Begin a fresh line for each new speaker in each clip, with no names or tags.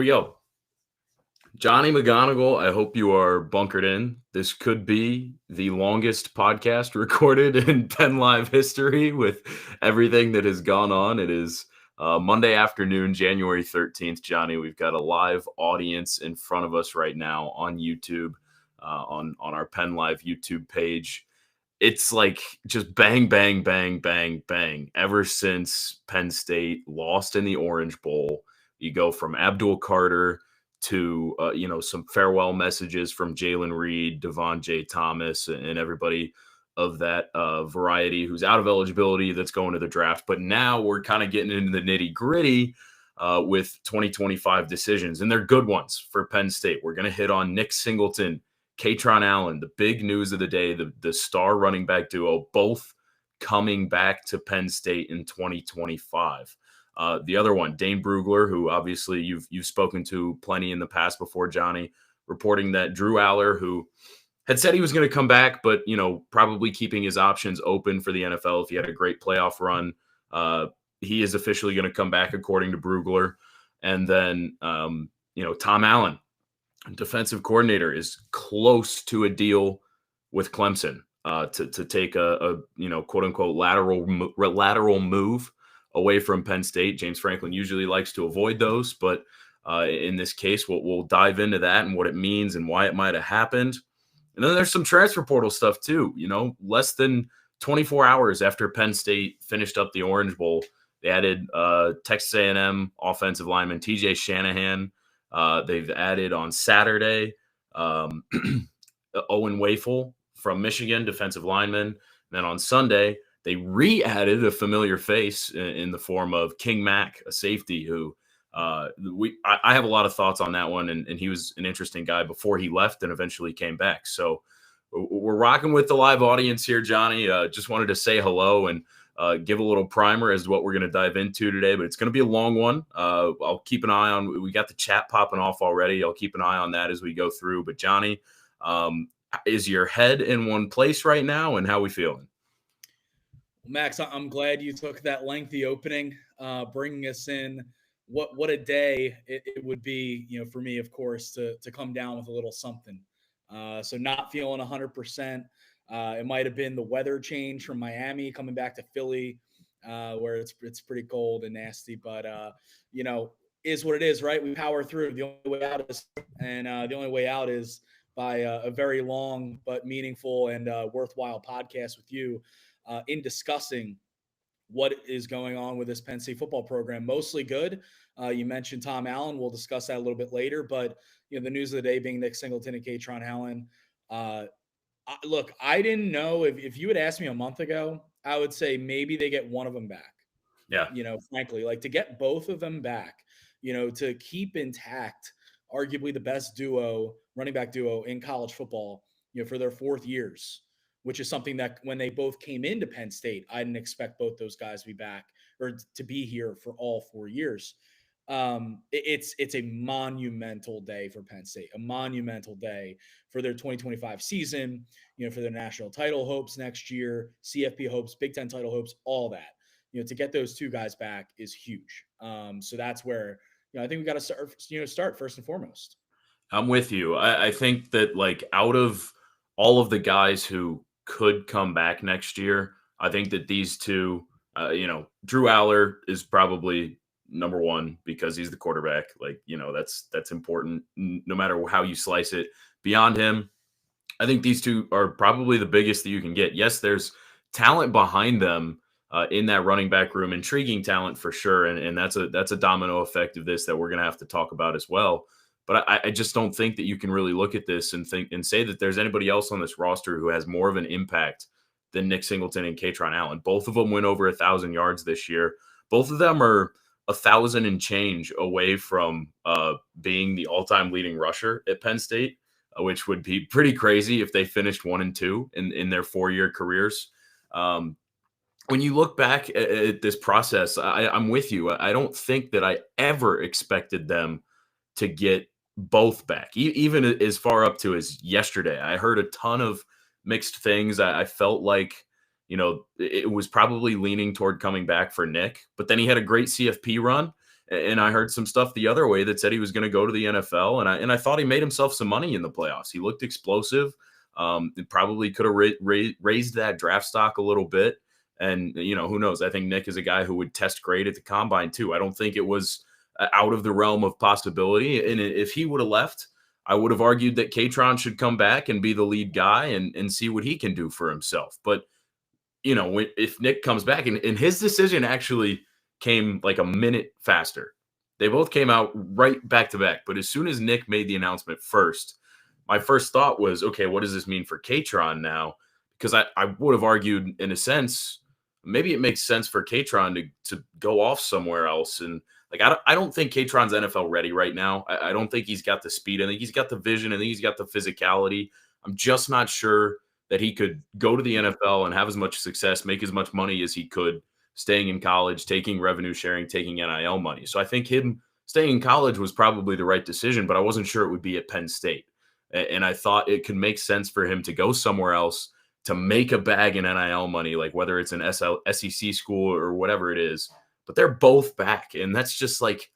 we go. Johnny McGonigal, I hope you are bunkered in. This could be the longest podcast recorded in Penn Live history with everything that has gone on. It is Monday afternoon, January 13th, Johnny. We've got a live audience in front of us right now on YouTube, on our Penn Live YouTube page. It's like just bang, bang, bang, bang, bang. Ever since Penn State lost in the Orange Bowl, you go from Abdul Carter to some farewell messages from Jalen Reed, Devon J. Thomas, and everybody of that variety who's out of eligibility that's going to the draft. But now we're kind of getting into the nitty gritty with 2025 decisions, and they're good ones for Penn State. We're going to hit on Nick Singleton, Kaytron Allen, the big news of the day, the star running back duo, both coming back to Penn State in 2025. The other one, Dane Brugler, who obviously you've spoken to plenty in the past before, Johnny, reporting that Drew Aller, who had said he was going to come back, but probably keeping his options open for the NFL if he had a great playoff run. He is officially going to come back, according to Brugler. And then Tom Allen, defensive coordinator, is close to a deal with Clemson to take a quote unquote lateral move away from Penn State. James Franklin usually likes to avoid those, but in this case, we'll dive into that and what it means and why it might have happened. And then there's some transfer portal stuff too. Less than 24 hours after Penn State finished up the Orange Bowl, they added Texas A&M offensive lineman TJ Shanahan. They've added on Saturday Owen Wafel from Michigan, defensive lineman. And then on Sunday, they re-added a familiar face in the form of King Mack, a safety who I have a lot of thoughts on that one. And he was an interesting guy before he left and eventually came back. So we're rocking with the live audience here, Johnny. Just wanted to say hello and give a little primer as to what we're going to dive into today, but it's going to be a long one. I'll keep an eye on, we got the chat popping off already. I'll keep an eye on that as we go through. But Johnny, is your head in one place right now, and how we feeling?
Max, I'm glad you took that lengthy opening, bringing us in. What a day it would be, for me, of course, to come down with a little something. So not feeling 100%. It might have been the weather change from Miami coming back to Philly, where it's pretty cold and nasty. But is what it is, right? We power through. The only way out is by a very long but meaningful and worthwhile podcast with you in discussing what is going on with this Penn State football program. Mostly good. You mentioned Tom Allen. We'll discuss that a little bit later. But the news of the day being Nick Singleton and Kaytron Allen. Look, I didn't know if you had asked me a month ago, I would say maybe they get one of them back.
Yeah.
Frankly, like to get both of them back, to keep intact, arguably the best running back duo in college football, for their fourth years, which is something that when they both came into Penn State, I didn't expect both those guys to be back or to be here for all 4 years. It's a monumental day for Penn State, a monumental day for their 2025 season, for their national title hopes next year, CFP hopes, Big Ten title hopes, all that. To get those two guys back is huge. So that's where, I think we got to start first and foremost.
I'm with you. I think that out of all of the guys who could come back next year, I think that these two, Drew Aller is probably number one because he's the quarterback. That's important no matter how you slice it. Beyond him, I think these two are probably the biggest that you can get. Yes, there's talent behind them in that running back room, intriguing talent for sure. And that's a domino effect of this that we're going to have to talk about as well. But I just don't think that you can really look at this and say that there's anybody else on this roster who has more of an impact than Nick Singleton and Kaytron Allen. Both of them went over 1,000 yards this year. Both of them are 1,000 and change away from being the all-time leading rusher at Penn State, which would be pretty crazy if they finished 1 and 2 in their 4-year careers. When you look back at this process, I'm with you. I don't think that I ever expected them to get both back, even as far up to as yesterday. I heard a ton of mixed things. I felt like, it was probably leaning toward coming back for Nick, but then he had a great CFP run. And I heard some stuff the other way that said he was going to go to the NFL. And I thought he made himself some money in the playoffs. He looked explosive. It probably could have raised that draft stock a little bit. And, who knows? I think Nick is a guy who would test great at the combine, too. I don't think it was out of the realm of possibility. And if he would have left, I would have argued that Kaytron should come back and be the lead guy and see what he can do for himself. But, if Nick comes back, and his decision actually came like a minute faster. They both came out right back to back. But as soon as Nick made the announcement first, my first thought was, okay, what does this mean for Kaytron now? Because I would have argued, in a sense, maybe it makes sense for Kaytron to go off somewhere else. And like, I don't think Kaytron's NFL ready right now. I don't think he's got the speed. I think he's got the vision. I think he's got the physicality. I'm just not sure that he could go to the NFL and have as much success, make as much money as he could staying in college, taking revenue sharing, taking NIL money. So I think him staying in college was probably the right decision, but I wasn't sure it would be at Penn State. And I thought it could make sense for him to go somewhere else to make a bag in NIL money, like whether it's an SEC school or whatever it is. But they're both back. And that's just like,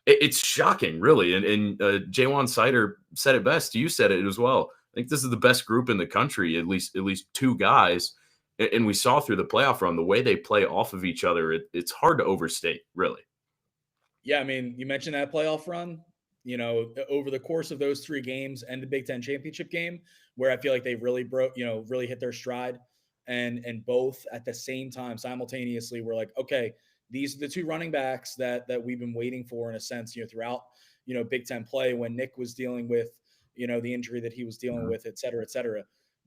it's shocking, really. And Jaywan Sider said it best. You said it as well. I think this is the best group in the country, at least two guys. And we saw through the playoff run, the way they play off of each other, it's hard to overstate, really.
Yeah, I mean, you mentioned that playoff run, over the course of those 3 games and the Big Ten championship game, where I feel like they really really hit their stride. And both at the same time, simultaneously, we're like, okay, these are the 2 running backs that we've been waiting for, in a sense, throughout, Big Ten play, when Nick was dealing with, the injury that he was dealing with, et cetera, et cetera.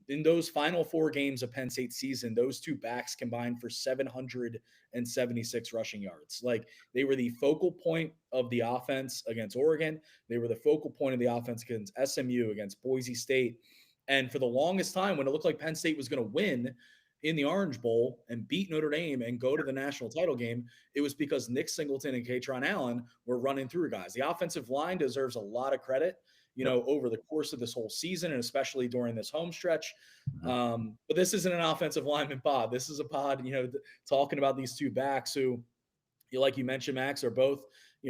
In those final 4 games of Penn State season, those 2 backs combined for 776 rushing yards. Like, they were the focal point of the offense against Oregon. They were the focal point of the offense against SMU, against Boise State. And for the longest time, when it looked like Penn State was going to win in the Orange Bowl and beat Notre Dame and go to the national title game, it was because Nick Singleton and Kaytron Allen were running through guys. The offensive line deserves a lot of credit, over the course of this whole season, and especially during this home stretch. But this isn't an offensive lineman pod. This is a pod, talking about these 2 backs who, like you mentioned, Max, are both,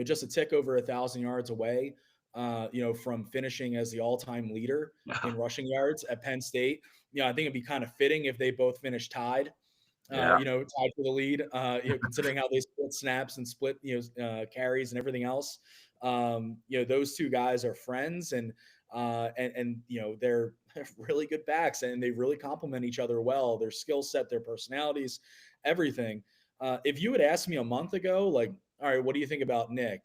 just a tick over 1,000 yards away, from finishing as the all-time leader in rushing yards at Penn State. I think it'd be kind of fitting if they both finished tied. Tied for the lead, considering how they split snaps and split, carries and everything else. Those 2 guys are friends, and they're really good backs, and they really complement each other well. Their skill set, their personalities, everything. If you had asked me a month ago, like, all right, what do you think about Nick?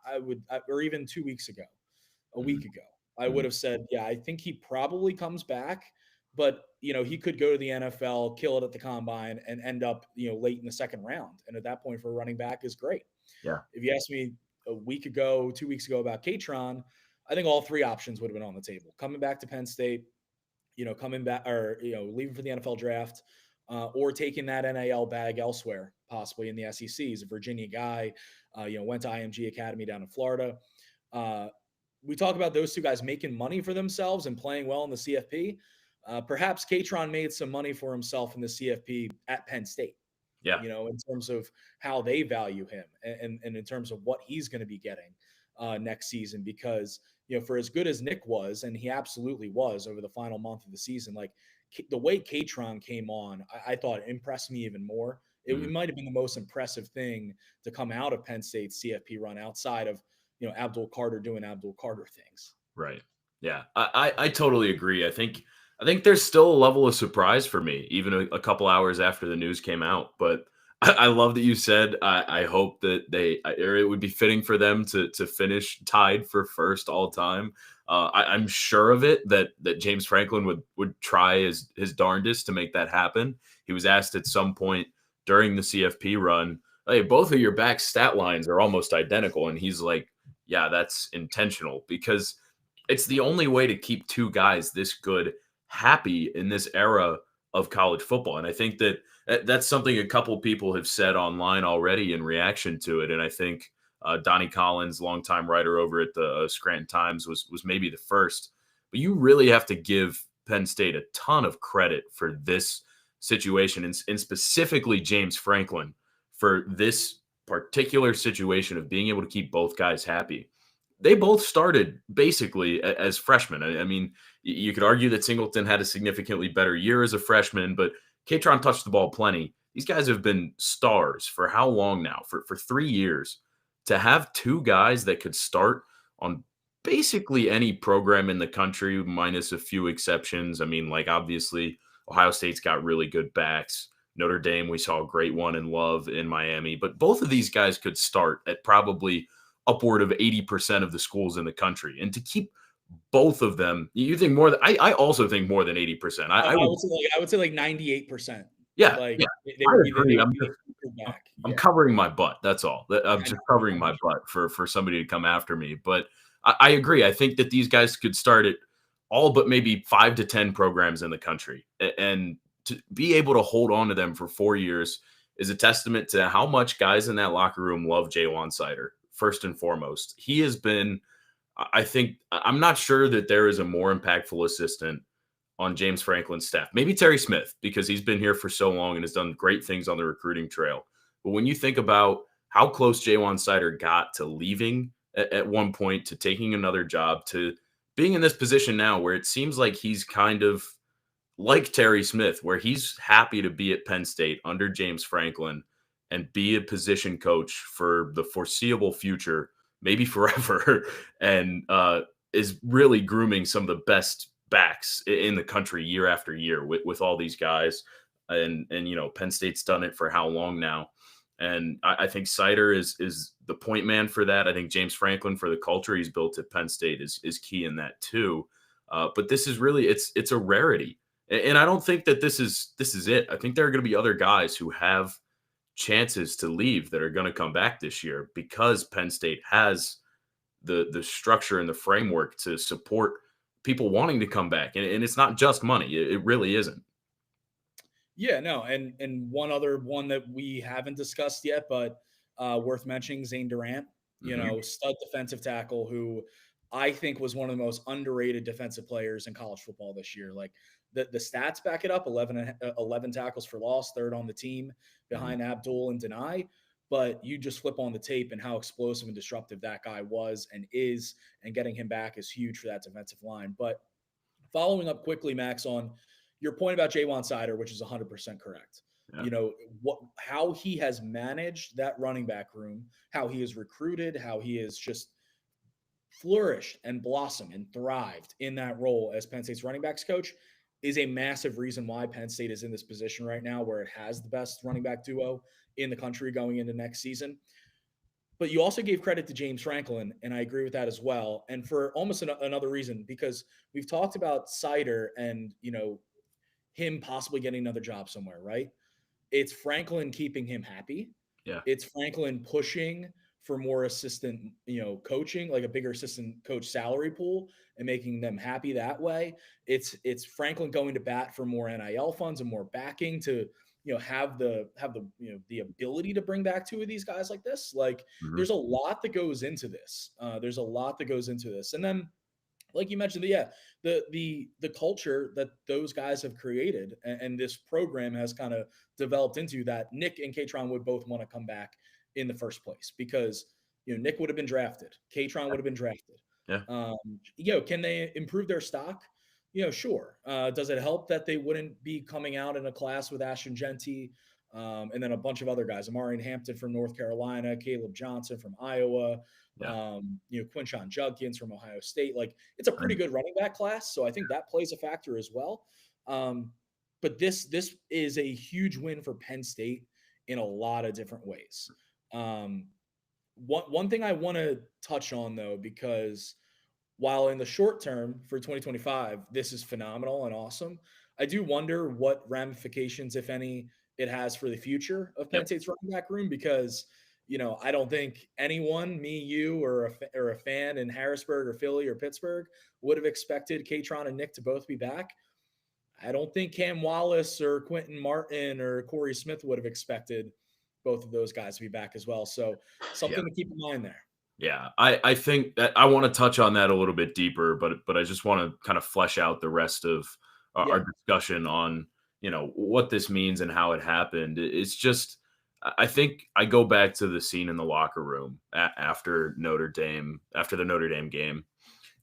I would, or even 2 weeks ago, a week ago, I would have said, yeah, I think he probably comes back, but he could go to the NFL, kill it at the combine, and end up, late in the 2nd round. And at that point, for a running back, is great.
Yeah.
If you asked me a week ago, 2 weeks ago, about Kaytron, I think all 3 options would have been on the table. Coming back to Penn State, coming back, or leaving for the NFL draft, or taking that NIL bag elsewhere, possibly in the SEC. He's a Virginia guy, went to IMG Academy down in Florida. We talk about those 2 guys making money for themselves and playing well in the CFP. Perhaps Kaytron made some money for himself in the CFP at Penn State.
Yeah.
In terms of how they value him, and in terms of what he's going to be getting next season. Because, for as good as Nick was, and he absolutely was over the final month of the season, like, the way Kaytron came on, I thought impressed me even more. It might have been the most impressive thing to come out of Penn State's CFP run, outside of, Abdul Carter doing Abdul Carter things.
Right. Yeah, I totally agree. I think there's still a level of surprise for me, even a couple hours after the news came out. But I love that you said, I hope that or it would be fitting for them to finish tied for first all time. I'm sure of it that James Franklin would try his darndest to make that happen. He was asked at some point during the CFP run, hey, both of your back stat lines are almost identical. And he's like, yeah, that's intentional, because it's the only way to keep 2 guys this good happy in this era of college football. And I think that's something a couple people have said online already in reaction to it. And I think Donnie Collins, longtime writer over at the Scranton Times, was maybe the first. But you really have to give Penn State a ton of credit for this situation, and specifically James Franklin for this particular situation of being able to keep both guys happy. They both started basically as freshmen. I mean, you could argue that Singleton had a significantly better year as a freshman, but Kaytron touched the ball plenty. These guys have been stars for how long now? For 3 years. To have two guys that could start on basically any program in the country, minus a few exceptions. I mean, like obviously Ohio State's got really good backs. Notre Dame, we saw a great one in Love in Miami, but both of these guys could start at probably upward of 80% of the schools in the country. And to keep both of them, you think more than I also think more than 80%.
I would say like 98%.
Yeah,
Like
yeah,
they
I
would be
agree.
back.
I'm covering my butt. That's all. I'm
I
just
know.
covering my butt for somebody to come after me. But I agree. I think that these guys could start at all but maybe 5 to 10 programs in the country. And to be able to hold on to them for 4 years is a testament to how much guys in that locker room love Jaywan Sider, first and foremost. He has been, I think, I'm not sure that there is a more impactful assistant on James Franklin's staff. Maybe Terry Smith, because he's been here for so long and has done great things on the recruiting trail. But when you think about how close Jaywan Sider got to leaving at one point, to taking another job, to being in this position now where it seems like he's kind of like Terry Smith, where he's happy to be at Penn State under James Franklin and be a position coach for the foreseeable future, maybe forever, and is really grooming some of the best backs in the country year after year with all these guys. And Penn State's done it for how long now? And I think Sider is the point man for that. I think James Franklin, for the culture he's built at Penn State, is key in that too. But this is really it's a rarity. And I don't think that this is it. I think there are going to be other guys who have chances to leave that are going to come back this year because Penn State has the structure and the framework to support people wanting to come back. And it's not just money. It really isn't.
Yeah, no, and one other one that we haven't discussed yet, but worth mentioning, Zane Durant, stud defensive tackle who I think was one of the most underrated defensive players in college football this year. Like the stats back it up, 11 tackles for loss, third on the team behind Abdul and Denai. But you just flip on the tape and how explosive and disruptive that guy was and is, and getting him back is huge for that defensive line. But following up quickly, Max, on your point about Jaywan Sider, which is 100% correct.
Yeah.
How he has managed that running back room, how he is recruited, how he has just flourished and blossomed and thrived in that role as Penn State's running backs coach is a massive reason why Penn State is in this position right now where it has the best running back duo in the country going into next season. But you also gave credit to James Franklin, and I agree with that as well. And for almost another reason, because we've talked about Sider and, him possibly getting another job somewhere, right? It's Franklin keeping him happy.
Yeah.
It's Franklin pushing for more assistant, coaching, like a bigger assistant coach salary pool and making them happy that way. It's Franklin going to bat for more NIL funds and more backing to, have the ability to bring back two of these guys like this. Like there's a lot that goes into this. And then, like you mentioned, the culture that those guys have created and this program has kind of developed into, that Nick and Kaytron would both want to come back in the first place because, Nick would have been drafted. Kaytron would have been drafted.
Yeah.
Can they improve their stock? Sure. Does it help that they wouldn't be coming out in a class with Ashton Genty and then a bunch of other guys, Amarian Hampton from North Carolina, Caleb Johnson from Iowa, Quinshon Judkins from Ohio State. Like it's a pretty good running back class. So I think that plays a factor as well. But this is a huge win for Penn State in a lot of different ways. One thing I want to touch on though, because while in the short term for 2025, this is phenomenal and awesome, I do wonder what ramifications, if any, it has for the future of Penn State's running back room, because I don't think anyone, me, you, or a fan in Harrisburg or Philly or Pittsburgh would have expected Kaytron and Nick to both be back. I don't think Cam Wallace or Quentin Martin or Corey Smith would have expected both of those guys to be back as well. So something to keep in mind there.
Yeah, I think that I want to touch on that a little bit deeper, but I just want to kind of flesh out the rest of our discussion on, what this means and how it happened. It's just, I think I go back to the scene in the locker room after the Notre Dame game.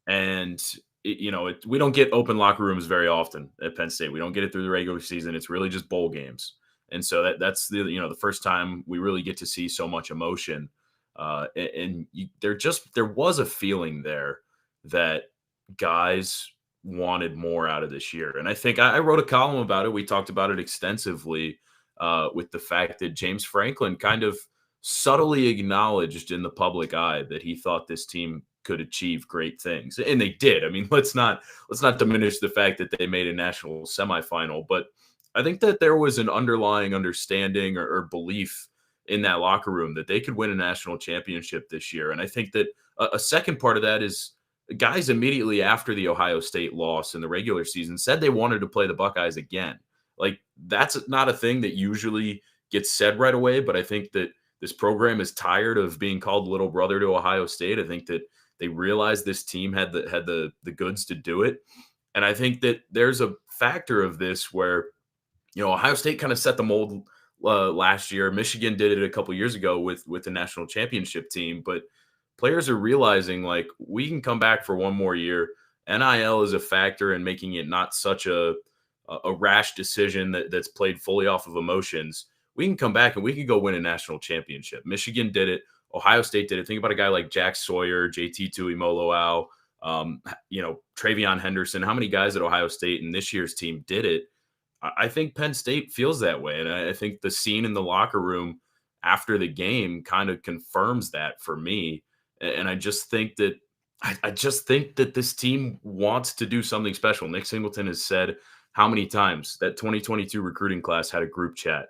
And we don't get open locker rooms very often at Penn State. We don't get it through the regular season. It's really just bowl games. And so that's the first time we really get to see so much emotion. There was a feeling there that guys wanted more out of this year. And I think I wrote a column about it. We talked about it extensively, with the fact that James Franklin kind of subtly acknowledged in the public eye that he thought this team could achieve great things, and they did. I mean, let's not diminish the fact that they made a national semifinal, but I think that there was an underlying understanding or belief in that locker room that they could win a national championship this year. And I think that a second part of that is guys immediately after the Ohio State loss in the regular season said they wanted to play the Buckeyes again. Like, that's not a thing that usually gets said right away, but I think that this program is tired of being called little brother to Ohio State. I think that they realized this team had the goods to do it. And I think that there's a factor of this where, Ohio State kind of set the mold last year. Michigan did it a couple years ago with the national championship team, but players are realizing, like, we can come back for one more year. NIL is a factor in making it not such a rash decision that's played fully off of emotions. We can come back and we can go win a national championship. Michigan did it. Ohio State did it. Think about a guy like Jack Sawyer, JT Tuimoloau, Travion Henderson. How many guys at Ohio State and this year's team did it? I think Penn State feels that way. And I think the scene in the locker room after the game kind of confirms that for me. And I just think that this team wants to do something special. Nick Singleton has said how many times that 2022 recruiting class had a group chat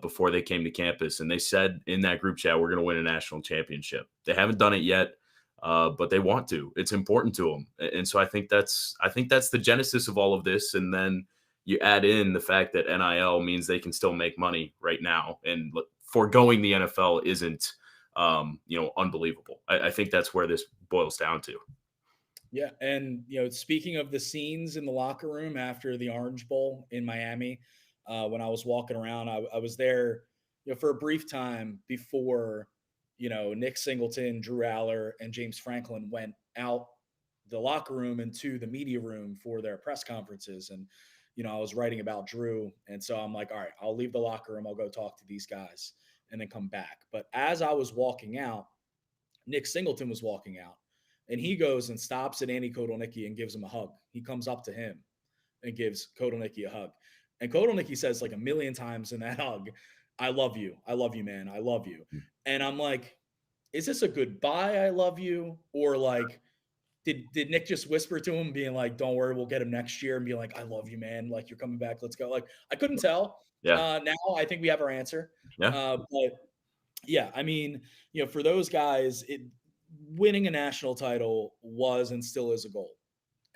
before they came to campus. And they said in that group chat, we're going to win a national championship. They haven't done it yet, but they want to. It's important to them. And so I think that's the genesis of all of this. And then you add in the fact that NIL means they can still make money right now. And foregoing the NFL isn't, unbelievable. I think that's where this boils down to.
Yeah. And, speaking of the scenes in the locker room after the Orange Bowl in Miami, when I was walking around, I was there, for a brief time before, Nick Singleton, Drew Aller, and James Franklin went out the locker room into the media room for their press conferences. And, I was writing about Drew. And so I'm like, all right, I'll leave the locker room. I'll go talk to these guys and then come back. But as I was walking out, Nick Singleton was walking out. And he goes and stops at Andy Kotelnicki and gives him a hug. He comes up to him and gives Kotelnicki a hug. And Kotelnicki says like a million times in that hug, I love you. I love you, man. I love you. And I'm like, is this a goodbye, I love you? Or like, did Nick just whisper to him being like, don't worry, we'll get him next year, and be like, I love you, man. Like, you're coming back. Let's go. Like, I couldn't tell.
Yeah.
Now I think we have our answer.
Yeah.
But yeah, I mean, for those guys, winning a national title was and still is a goal.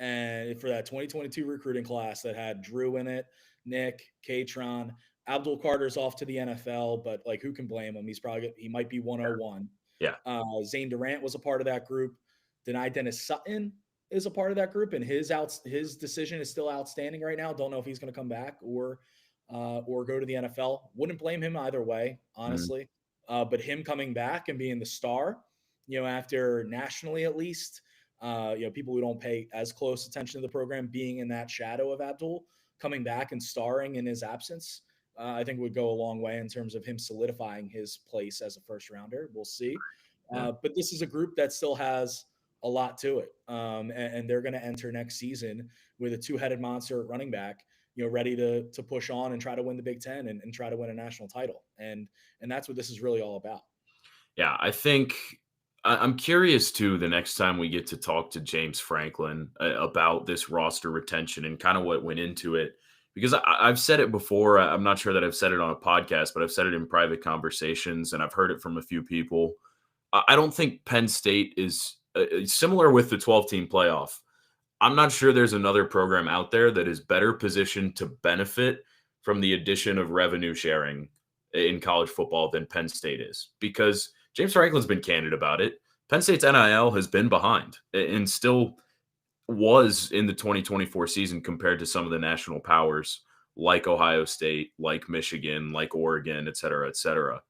And for that 2022 recruiting class that had Drew in it, Nick, Kaytron, Abdul Carter's off to the NFL, but like, who can blame him? He might be 101.
Yeah.
Zane Durant was a part of that group. Deni Dennis Sutton is a part of that group, and his decision is still outstanding right now. Don't know if he's going to come back or go to the NFL. Wouldn't blame him either way, honestly. But him coming back and being the star, after nationally at least, people who don't pay as close attention to the program being in that shadow of Abdul, coming back and starring in his absence, I think would go a long way in terms of him solidifying his place as a first rounder. We'll see. But this is a group that still has a lot to it. And they're going to enter next season with a two-headed monster at running back, ready to push on and try to win the Big Ten and try to win a national title. And that's what this is really all about.
Yeah, I think I'm curious too, the next time we get to talk to James Franklin about this roster retention and kind of what went into it, because I've said it before. I'm not sure that I've said it on a podcast, but I've said it in private conversations and I've heard it from a few people. I don't think Penn State is similar with the 12-team playoff. I'm not sure there's another program out there that is better positioned to benefit from the addition of revenue sharing in college football than Penn State is, because James Franklin's been candid about it. Penn State's NIL has been behind and still was in the 2024 season compared to some of the national powers like Ohio State, like Michigan, like Oregon, et cetera, et cetera.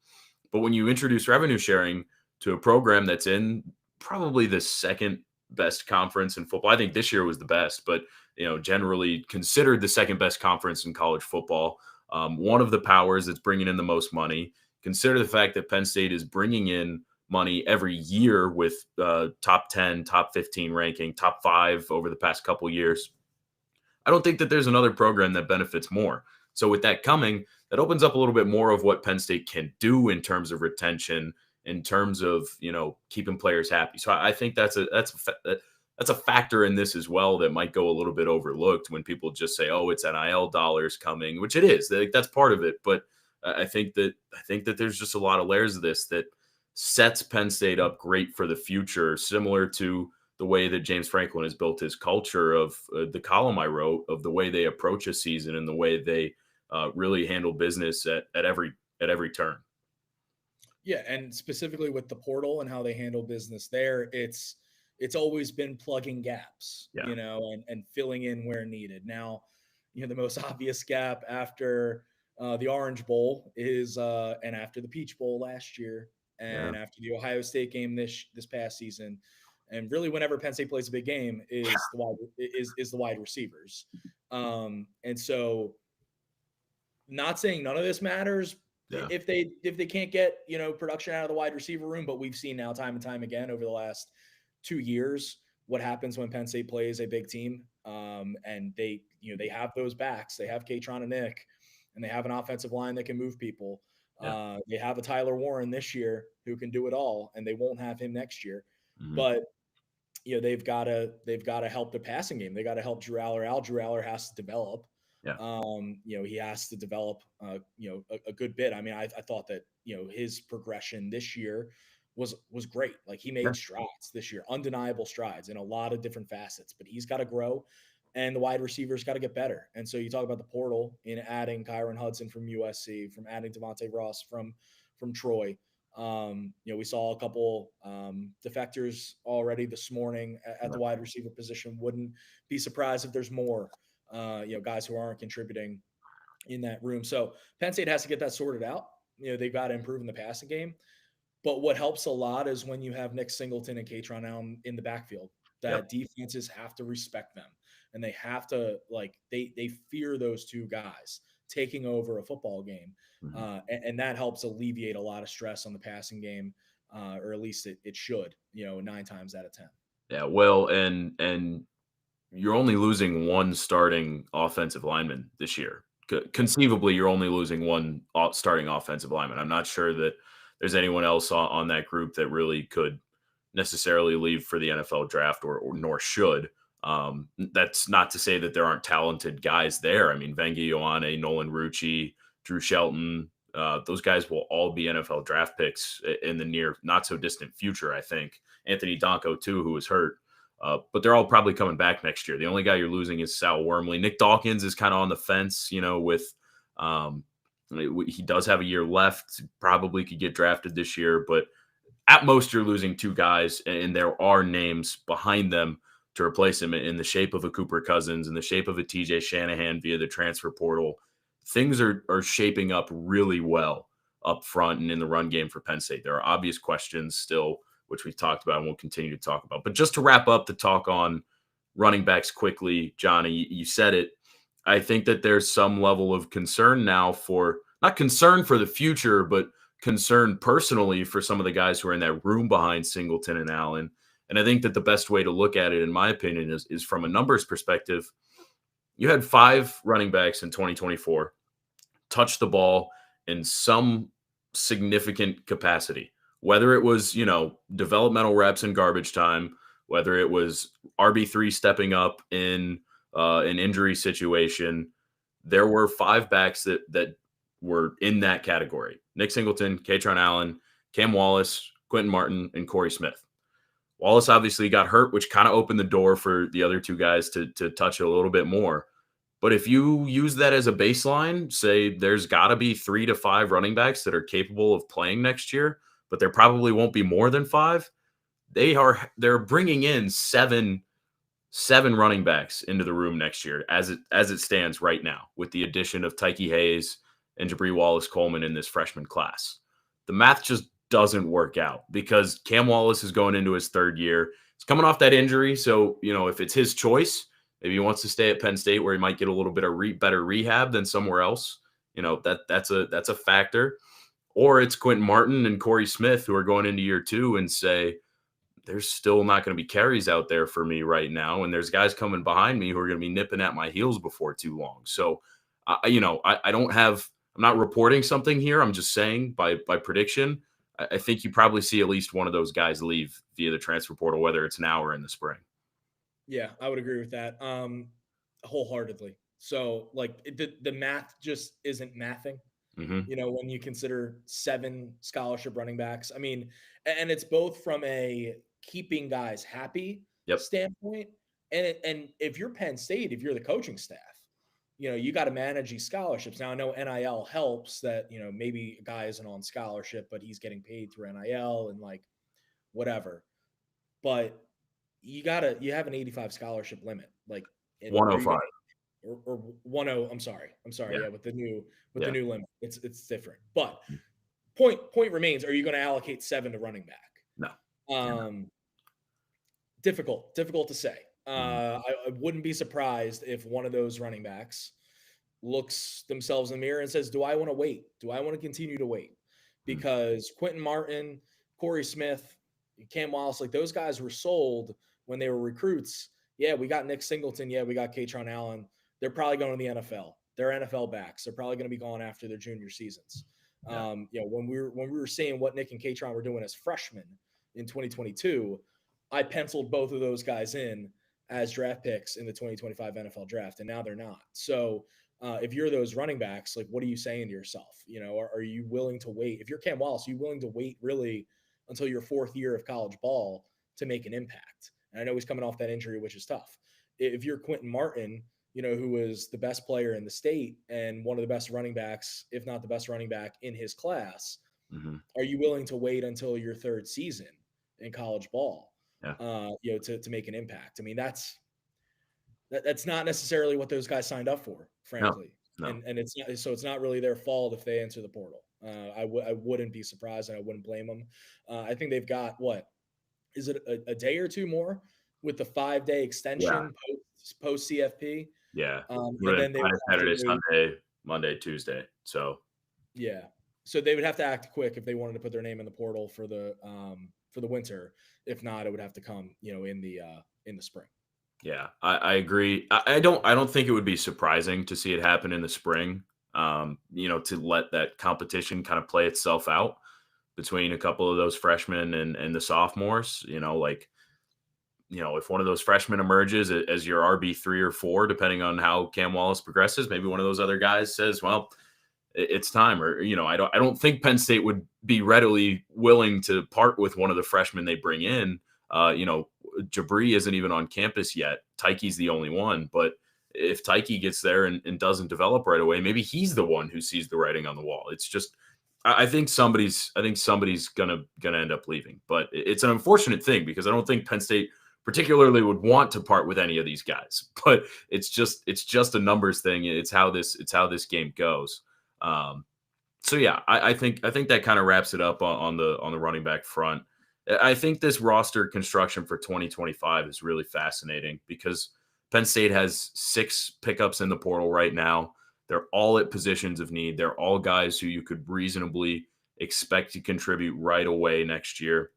But when you introduce revenue sharing to a program that's in probably the second best conference in football, I think this year was the best, but generally considered the second best conference in college football. One of the powers that's bringing in the most money. Consider the fact that Penn State is bringing in money every year with top 10, top 15 ranking, top 5 over the past couple years. I don't think that there's another program that benefits more. So with that coming, that opens up a little bit more of what Penn State can do in terms of retention, in terms of keeping players happy. So I think that's a factor in this as well that might go a little bit overlooked when people just say, "Oh, it's NIL dollars coming," which it is. That's part of it. But I think that there's just a lot of layers of this that sets Penn State up great for the future, similar to the way that James Franklin has built his culture of the column I wrote of the way they approach a season and the way they really handle business at every turn.
Yeah, and specifically with the portal and how they handle business there, it's always been plugging gaps,
Yeah.
and filling in where needed. Now, the most obvious gap after the Orange Bowl is and after the Peach Bowl last year, and after the Ohio State game this past season, and really whenever Penn State plays a big game is the wide receivers. And so, not saying none of this matters.
Yeah.
If they can't get production out of the wide receiver room, but we've seen now time and time again over the last 2 years what happens when Penn State plays a big team, and they have those backs. They have Kaytron and Nick, and they have an offensive line that can move people.
Yeah.
They have a Tyler Warren this year who can do it all, and they won't have him next year.
Mm-hmm.
But they've got to help the passing game. They got to help Drew Aller out. Drew Aller has to develop.
Yeah.
He has to develop, a good bit. I mean, I thought that, his progression this year was great. Like, he made strides this year, undeniable strides in a lot of different facets, but he's got to grow, and the wide receivers got to get better. And so you talk about the portal in adding Kyron Hudson from USC, from adding Devontae Ross from Troy. We saw a couple defectors already this morning at the wide receiver position. Wouldn't be surprised if there's more. Guys who aren't contributing in that room. So Penn State has to get that sorted out. They've got to improve in the passing game. But what helps a lot is when you have Nick Singleton and Kaytron Allen in the backfield, that defenses have to respect them. And they have to, they fear those two guys taking over a football game.
Mm-hmm.
And that helps alleviate a lot of stress on the passing game, or at least it should, 9 times out of 10.
Yeah, well, and you're only losing one starting offensive lineman this year. Conceivably, you're only losing one starting offensive lineman. I'm not sure that there's anyone else on that group that really could necessarily leave for the NFL draft or nor should. That's not to say that there aren't talented guys there. I mean, Vengi Ioane, Nolan Rucci, Drew Shelton, those guys will all be NFL draft picks in the near, not so distant future, I think. Anthony Donko, too, who was hurt. But they're all probably coming back next year. The only guy you're losing is Sal Wormley. Nick Dawkins is kind of on the fence, with he does have a year left, probably could get drafted this year. But at most, you're losing 2 guys, and there are names behind them to replace him in the shape of a Cooper Cousins, in the shape of a TJ Shanahan via the transfer portal. Things are shaping up really well up front and in the run game for Penn State. There are obvious questions still, which we've talked about and we'll continue to talk about. But just to wrap up the talk on running backs quickly, Johnny, you said it. I think that there's some level of concern now not concern for the future, but concern personally for some of the guys who are in that room behind Singleton and Allen. And I think that the best way to look at it, in my opinion, is from a numbers perspective. You had 5 running backs in 2024 touch the ball in some significant capacity. Whether it was, developmental reps in garbage time, whether it was RB3 stepping up in an injury situation, there were 5 backs that were in that category. Nick Singleton, Kaytron Allen, Cam Wallace, Quentin Martin, and Corey Smith. Wallace obviously got hurt, which kind of opened the door for the other 2 guys to touch it a little bit more. But if you use that as a baseline, say there's got to be 3 to 5 running backs that are capable of playing next year, but there probably won't be more than 5. They're bringing in 7 7 running backs into the room next year as it stands right now, with the addition of Tyke Hayes and Jabri Wallace-Coleman in this freshman class. The math just doesn't work out because Cam Wallace is going into his 3rd year. He's coming off that injury, so if it's his choice, maybe he wants to stay at Penn State where he might get a little bit of better rehab than somewhere else. That's a factor. Or it's Quentin Martin and Corey Smith who are going into year 2 and say, there's still not going to be carries out there for me right now. And there's guys coming behind me who are going to be nipping at my heels before too long. So, I'm not reporting something here. I'm just saying by prediction, I think you probably see at least one of those guys leave via the transfer portal, whether it's now or in the spring.
Yeah, I would agree with that wholeheartedly. So the math just isn't mathing. When you consider 7 scholarship running backs. I mean, and it's both from a keeping guys happy standpoint, and if you're Penn State, if you're the coaching staff, you got to manage these scholarships. Now I know NIL helps that, maybe a guy isn't on scholarship, but he's getting paid through NIL and whatever. But you have an 85 scholarship limit,
105.
Or 10. I'm sorry. Yeah, with the new limit, it's different. But point remains: are you going to allocate 7 to running back?
No.
Difficult to say. I wouldn't be surprised if one of those running backs looks themselves in the mirror and says, "Do I want to wait? Do I want to continue to wait?" Because Quentin Martin, Corey Smith, Cam Wallace, those guys were sold when they were recruits. Yeah, we got Nick Singleton. Yeah, we got Kaytron Allen. They're probably going to the NFL. They're NFL backs. They're probably going to be gone after their junior seasons. When we were seeing what Nick and Kaytron were doing as freshmen in 2022, I penciled both of those guys in as draft picks in the 2025 NFL draft, and now they're not. So if you're those running backs, what are you saying to yourself? Are you willing to wait? If you're Cam Wallace, are you willing to wait really until your 4th year of college ball to make an impact? And I know he's coming off that injury, which is tough. If you're Quentin Martin, who was the best player in the state and one of the best running backs, if not the best running back in his class, are you willing to wait until your 3rd season in college ball, to make an impact? I mean, that's not necessarily what those guys signed up for, frankly.
No.
And it's not really their fault if they enter the portal. I wouldn't be surprised, and I wouldn't blame them. I think they've got is it a day or 2 more with the 5-day extension post CFP?
Yeah.
And then they
Saturday, Sunday, Monday, Tuesday. So
so they would have to act quick if they wanted to put their name in the portal for the winter. If not, it would have to come in the spring.
Yeah, I agree. I don't think it would be surprising to see it happen in the spring. To let that competition kind of play itself out between a couple of those freshmen and the sophomores. If one of those freshmen emerges as your RB3 or 4, depending on how Cam Wallace progresses, maybe one of those other guys says, well, it's time. Or, I don't think Penn State would be readily willing to part with one of the freshmen they bring in. Jabri isn't even on campus yet. Tyke's the only one. But if Tyke gets there and doesn't develop right away, maybe he's the one who sees the writing on the wall. It's just, I think somebody's gonna end up leaving. But it's an unfortunate thing because I don't think Penn State particularly would want to part with any of these guys. But it's just a numbers thing. It's how this game goes. So yeah, I think that kind of wraps it up on the running back front. I think this roster construction for 2025 is really fascinating because Penn State has 6 pickups in the portal right now. They're all at positions of need. They're all guys who you could reasonably expect to contribute right away next year.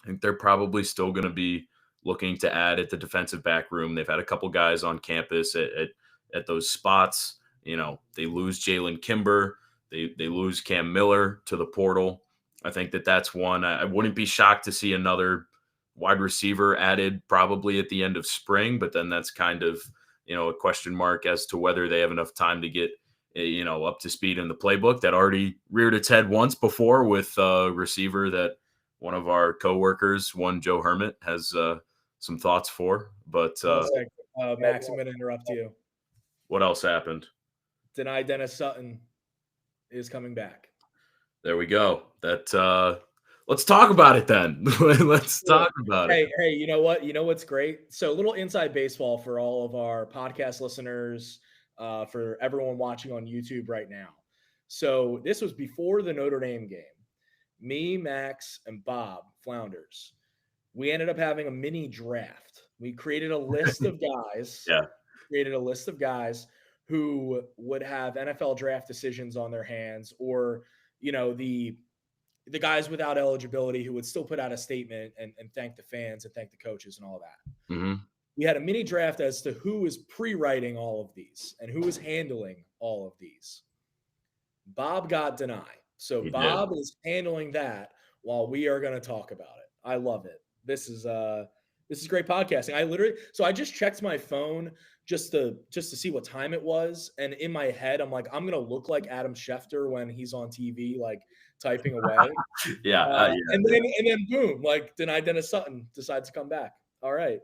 I think they're probably still going to be looking to add at the defensive back room. They've had a couple guys on campus at those spots. They lose Jalen Kimber. They lose Cam Miller to the portal. I think that's one. I wouldn't be shocked to see another wide receiver added probably at the end of spring, but then that's kind of, a question mark as to whether they have enough time to get, up to speed in the playbook that already reared its head once before with a receiver that one of our coworkers, one Joe Hermit, has some thoughts for. But
Max, I'm going to interrupt you.
What else happened?
Dennis Sutton is coming back.
There we go. That Let's talk about it then. Let's
Sure.
talk about it.
Hey, you know what? You know what's great? So, a little inside baseball for all of our podcast listeners, for everyone watching on YouTube right now. So, this was before the Notre Dame game. Me, Max, and Bob Flounders. We ended up having a mini draft. We created a list of guys,
Yeah.
who would have NFL draft decisions on their hands, or the guys without eligibility who would still put out a statement and thank the fans and thank the coaches and all that.
Hmm.
We had a mini draft as to who is pre-writing all of these and who is handling all of these. Bob got denied. So
He did.
Bob is handling that while we are going to talk about it. I love it. This is great podcasting. I just checked my phone just to see what time it was, and in my head I'm like, I'm going to look like Adam Schefter when he's on TV, like typing away.
Yeah.
And then boom, like denied. Dennis Sutton decides to come back. All right.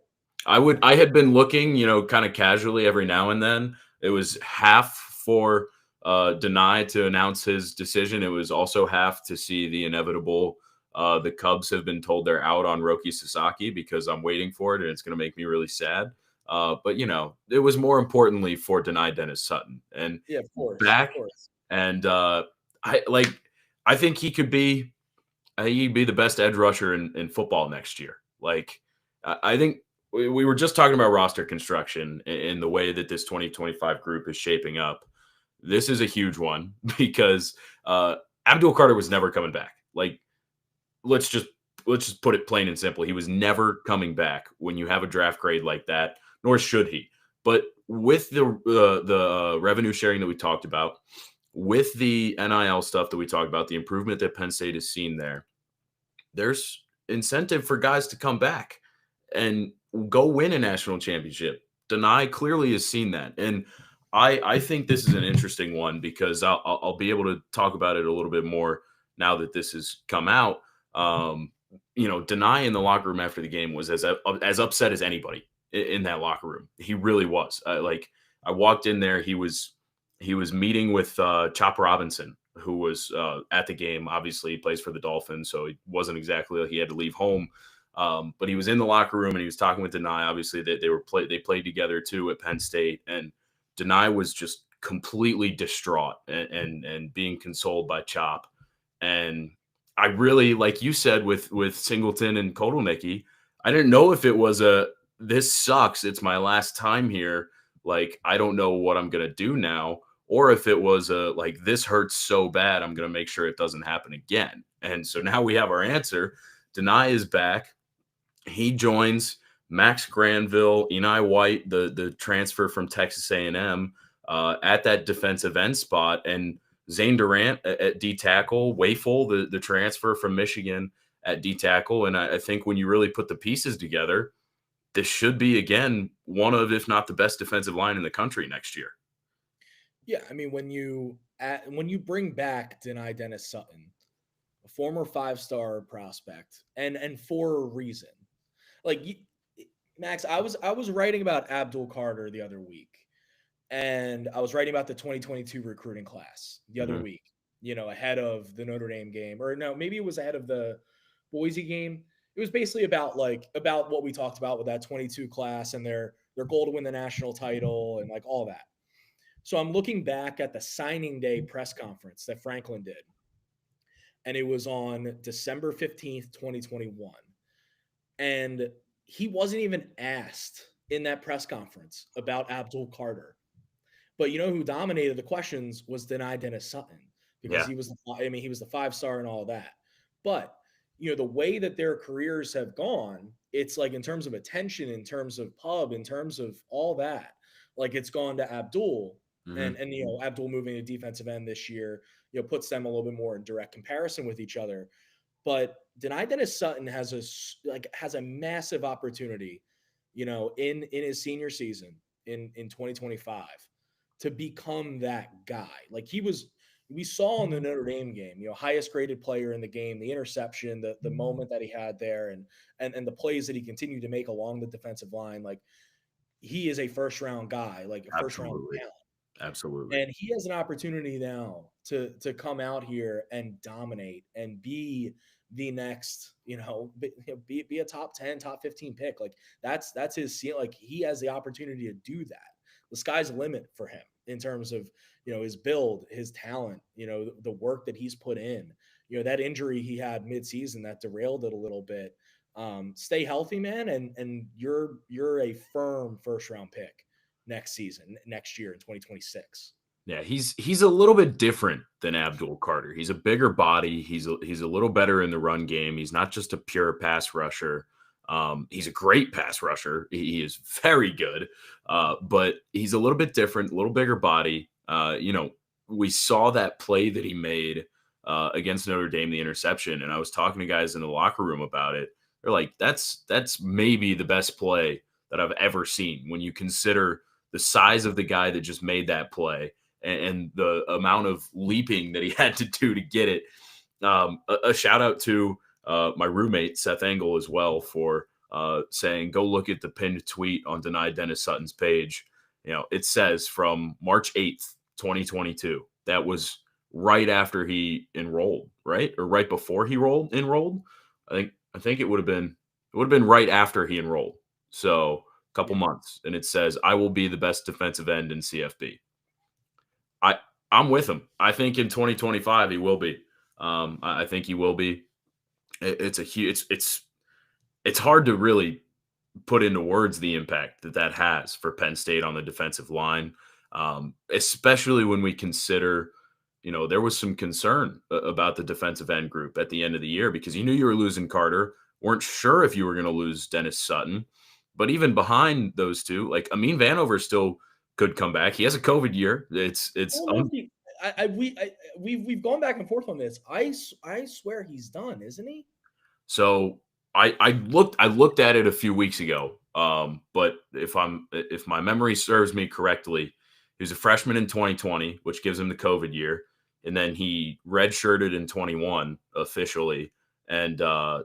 I had been looking, kind of casually every now and then. It was half for Deny to announce his decision. It was also half to see the inevitable. The Cubs have been told they're out on Roki Sasaki because I'm waiting for it, and it's going to make me really sad. But it was more importantly for Deny Dennis Sutton and
Yeah, of course.
back.
Of course.
And I think he'd be the best edge rusher in football next year. Like, I think we were just talking about roster construction in the way that this 2025 group is shaping up. This is a huge one because Abdul Carter was never coming back. Like, let's just put it plain and simple. He was never coming back when you have a draft grade like that, nor should he. But with the revenue sharing that we talked about, with the NIL stuff that we talked about, the improvement that Penn State has seen there's incentive for guys to come back and go win a national championship. Deny clearly has seen that. And I think this is an interesting one because I'll be able to talk about it a little bit more now that this has come out. Deny in the locker room after the game was as upset as anybody in that locker room. He really was. I walked in there, he was meeting with Chop Robinson, who was at the game. Obviously, he plays for the Dolphins, so it wasn't exactly like he had to leave home. But he was in the locker room and he was talking with Deny. Obviously, they played together too at Penn State, and Deny was just completely distraught and being consoled by Chop. And I really, like you said, with Singleton and Kotelnicki, I didn't know if it was this sucks, it's my last time here, like I don't know what I'm gonna do now, or if it was like this hurts so bad, I'm gonna make sure it doesn't happen again. And so now we have our answer. Deny is back. He joins Max Granville, Eni White, the transfer from Texas A&M, at that defensive end spot, and Zane Durant at D tackle, Wafel, the transfer from Michigan at D tackle. And I think when you really put the pieces together, this should be, again, one of, if not the best defensive line in the country next year.
Yeah, I mean, when you bring back Deny Dennis Sutton, a former 5-star prospect, and for a reason, like Max, I was writing about Abdul Carter the other week, and I was writing about the 2022 recruiting class the other week. Ahead of the Notre Dame game, or no, maybe it was ahead of the Boise game. It was basically about what we talked about with that 22 class and their goal to win the national title and like all that. So I'm looking back at the signing day press conference that Franklin did, and it was on December 15th, 2021. And he wasn't even asked in that press conference about Abdul Carter. But you know who dominated the questions was Deny Dennis Sutton, because he was the 5-star and all of that. But the way that their careers have gone, it's like in terms of attention, in terms of pub, in terms of all that, like it's gone to Abdul. And Abdul moving to defensive end this year, puts them a little bit more in direct comparison with each other. But Deny Dennis Sutton has a massive opportunity, in his senior season in 2025 to become that guy. Like we saw in the Notre Dame game, highest graded player in the game, the interception, the moment that he had there, and the plays that he continued to make along the defensive line. Like he is a first round guy, like a first round talent.
Absolutely.
And he has an opportunity now to come out here and dominate and be the next, be a top 10, top 15 pick. Like that's his ceiling. Like he has the opportunity to do that. The sky's the limit for him in terms of, his build, his talent, the work that he's put in. That injury he had midseason that derailed it a little bit. Stay healthy, man, and you're a firm first round pick next year in 2026.
Yeah, he's a little bit different than Abdul Carter. He's a bigger body. He's a little better in the run game. He's not just a pure pass rusher. He's a great pass rusher. He is very good, but he's a little bit different, a little bigger body. We saw that play that he made against Notre Dame, the interception, and I was talking to guys in the locker room about it. They're like, that's maybe the best play that I've ever seen when you consider the size of the guy that just made that play and the amount of leaping that he had to do to get it. A shout out to my roommate, Seth Engel, as well, for saying, go look at the pinned tweet on Denied Dennis Sutton's page. It says from March 8th, 2022. That was right after he enrolled, right? Or right before he enrolled. I think it would have been right after he enrolled. So a couple months. And it says, I will be the best defensive end in CFB. I'm with him. I think in 2025 he will be. I think he will be. It's a huge. It's hard to really put into words the impact that has for Penn State on the defensive line, especially when we consider, there was some concern about the defensive end group at the end of the year because you knew you were losing Carter, weren't sure if you were going to lose Dennis Sutton, but even behind those two, like Amin Vanover still could come back. He has a COVID year.
We've gone back and forth on this. I swear he's done, isn't he?
So I looked at it a few weeks ago. But if my memory serves me correctly, he was a freshman in 2020, which gives him the COVID year. And then he redshirted in 21 officially, and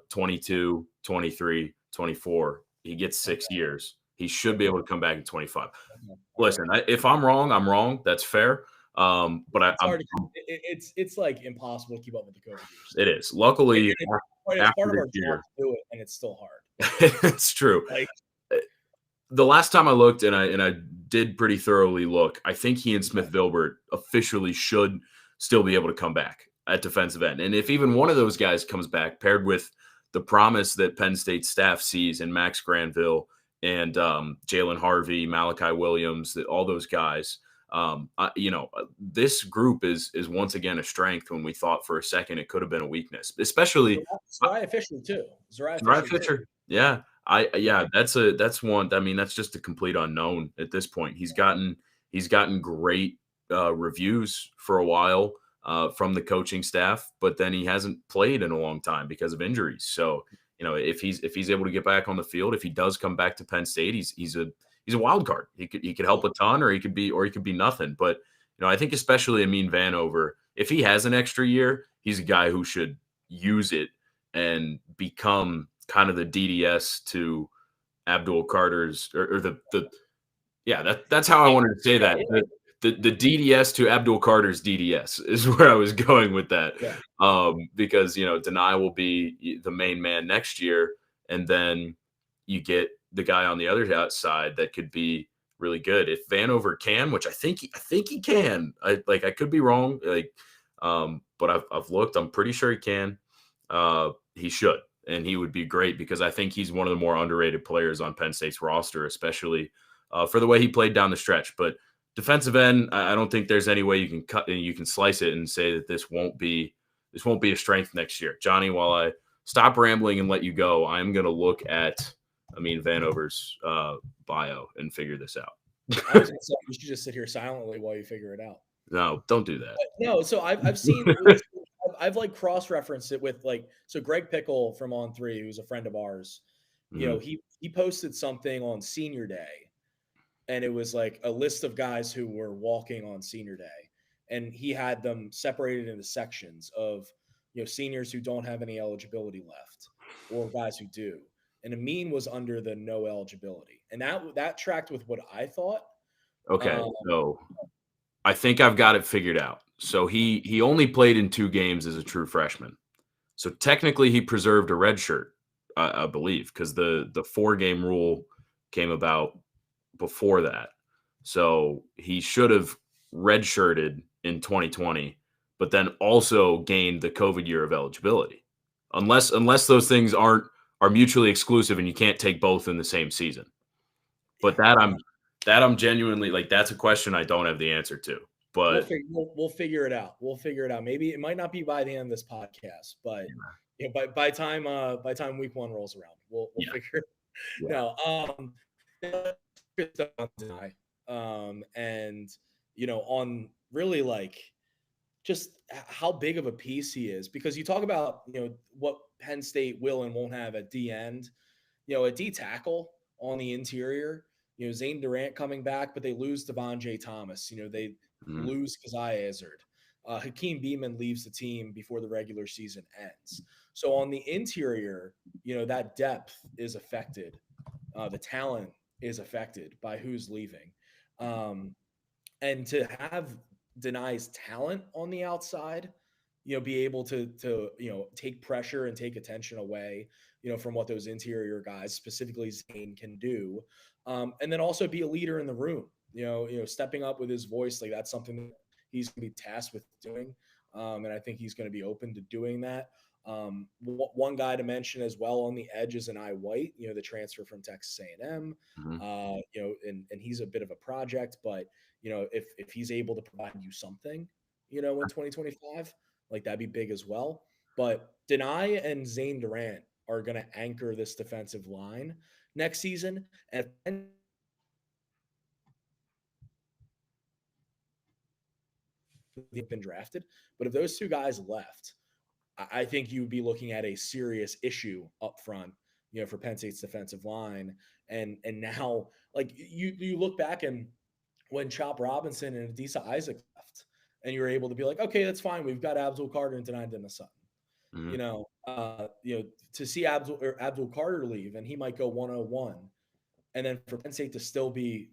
22, 23, 24, he gets 6 years. He should be able to come back in 25. Listen, if I'm wrong, I'm wrong. That's fair. But
it's like impossible to keep up with the COVID years.
It is. Luckily,
it's part of our job to do it, and it's still hard.
It's true. The last time I looked, and I did pretty thoroughly look, I think he and Smith Vilbert officially should still be able to come back at defensive end. And if even one of those guys comes back, paired with the promise that Penn State staff sees in Max Granville and Jalen Harvey, Malachi Williams, all those guys, this group is once again a strength when we thought for a second it could have been a weakness, especially
Zariah Fisher too.
Zariah Fisher. Yeah. That's one. I mean, that's just a complete unknown at this point. He's gotten great reviews for a while from the coaching staff, but then he hasn't played in a long time because of injuries. So, if he's able to get back on the field, if he does come back to Penn State, he's a wild card. He could help a ton, or he could be nothing. But I think especially Amin Vanover, if he has an extra year, he's a guy who should use it and become kind of the DDS to Abdul Carter's, that's how I wanted to say that. The DDS to Abdul Carter's DDS is where I was going with that. Yeah. Because Deni will be the main man next year, and then you get the guy on the other side that could be really good if Vanover can, which I think he can. I could be wrong, but I've looked. I'm pretty sure he can. He should, and he would be great because I think he's one of the more underrated players on Penn State's roster, especially for the way he played down the stretch. But defensive end, I don't think there's any way you can cut and you can slice it and say that this won't be a strength next year. Johnny, while I stop rambling and let you go, I'm going to look at Amin Vanover's bio and figure this out.
I was going to say, you should just sit here silently while you figure it out.
No, don't do that.
No, so I've seen I've cross-referenced it with Greg Pickle from On3, who's a friend of ours. Mm-hmm. He posted something on Senior Day, and it was like a list of guys who were walking on Senior Day, and he had them separated into sections of seniors who don't have any eligibility left or guys who do. And Amin was under the no eligibility, and that tracked with what I thought.
Okay, so I think I've got it figured out. So he only played in 2 games as a true freshman. So technically, he preserved a red shirt, I believe, because the 4-game rule came about before that. So he should have redshirted in 2020, but then also gained the COVID year of eligibility, unless those things are mutually exclusive and you can't take both in the same season. But I'm genuinely like, that's a question I don't have the answer to. But
we'll figure it out. We'll figure it out. Maybe it might not be by the end of this podcast, but by time week 1 rolls around, we'll figure it. Yeah. No, and on really like just how big of a piece he is, because you talk about what Penn State will and won't have at D end, a D tackle on the interior. Zane Durant coming back, but they lose Devon J. Thomas. They lose Keziah Izzard. Hakeem Beamon leaves the team before the regular season ends. So on the interior, that depth is affected. The talent is affected by who's leaving. And to have Denai's talent on the outside, be able to take pressure and take attention away, from what those interior guys, specifically Zane, can do. And then also be a leader in the room, stepping up with his voice. Like, that's something that he's going to be tasked with doing. And I think he's going to be open to doing that. One guy to mention as well on the edge is Anai White, the transfer from Texas A&M, and he's a bit of a project, but if he's able to provide you something, in 2025, like, that'd be big as well. But Denai and Zane Durant are going to anchor this defensive line next season. And they've been drafted, but if those two guys left, I think you'd be looking at a serious issue up front, for Penn State's defensive line. And now, like, you look back, and when Chop Robinson and Adisa Isaac left, and you're able to be like, okay, that's fine. We've got Abdul Carter and Denai Dennis Sutton. To see Abdul Carter leave, and he might go 101, and then for Penn State to still be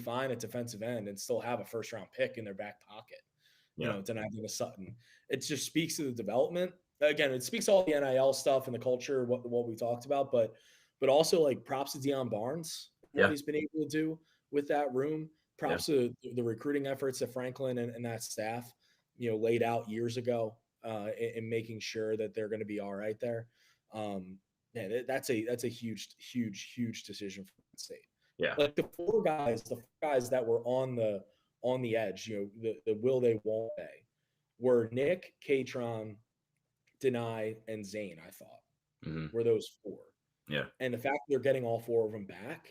fine at defensive end and still have a first round pick in their back pocket, Denai Dennis Sutton. It just speaks to the development. Again, it speaks to all the NIL stuff and the culture, what we talked about, but also, like, props to Deion Barnes, what he's been able to do with that room. Props to the recruiting efforts that Franklin and that staff, laid out years ago, in making sure that they're going to be all right there. That's a huge decision for Penn State.
Yeah,
like the four guys that were on the edge, the will they, won't they, were Nick, Kaytron, Denai, and Zane. I thought were those four.
Yeah,
and the fact they're getting all four of them back,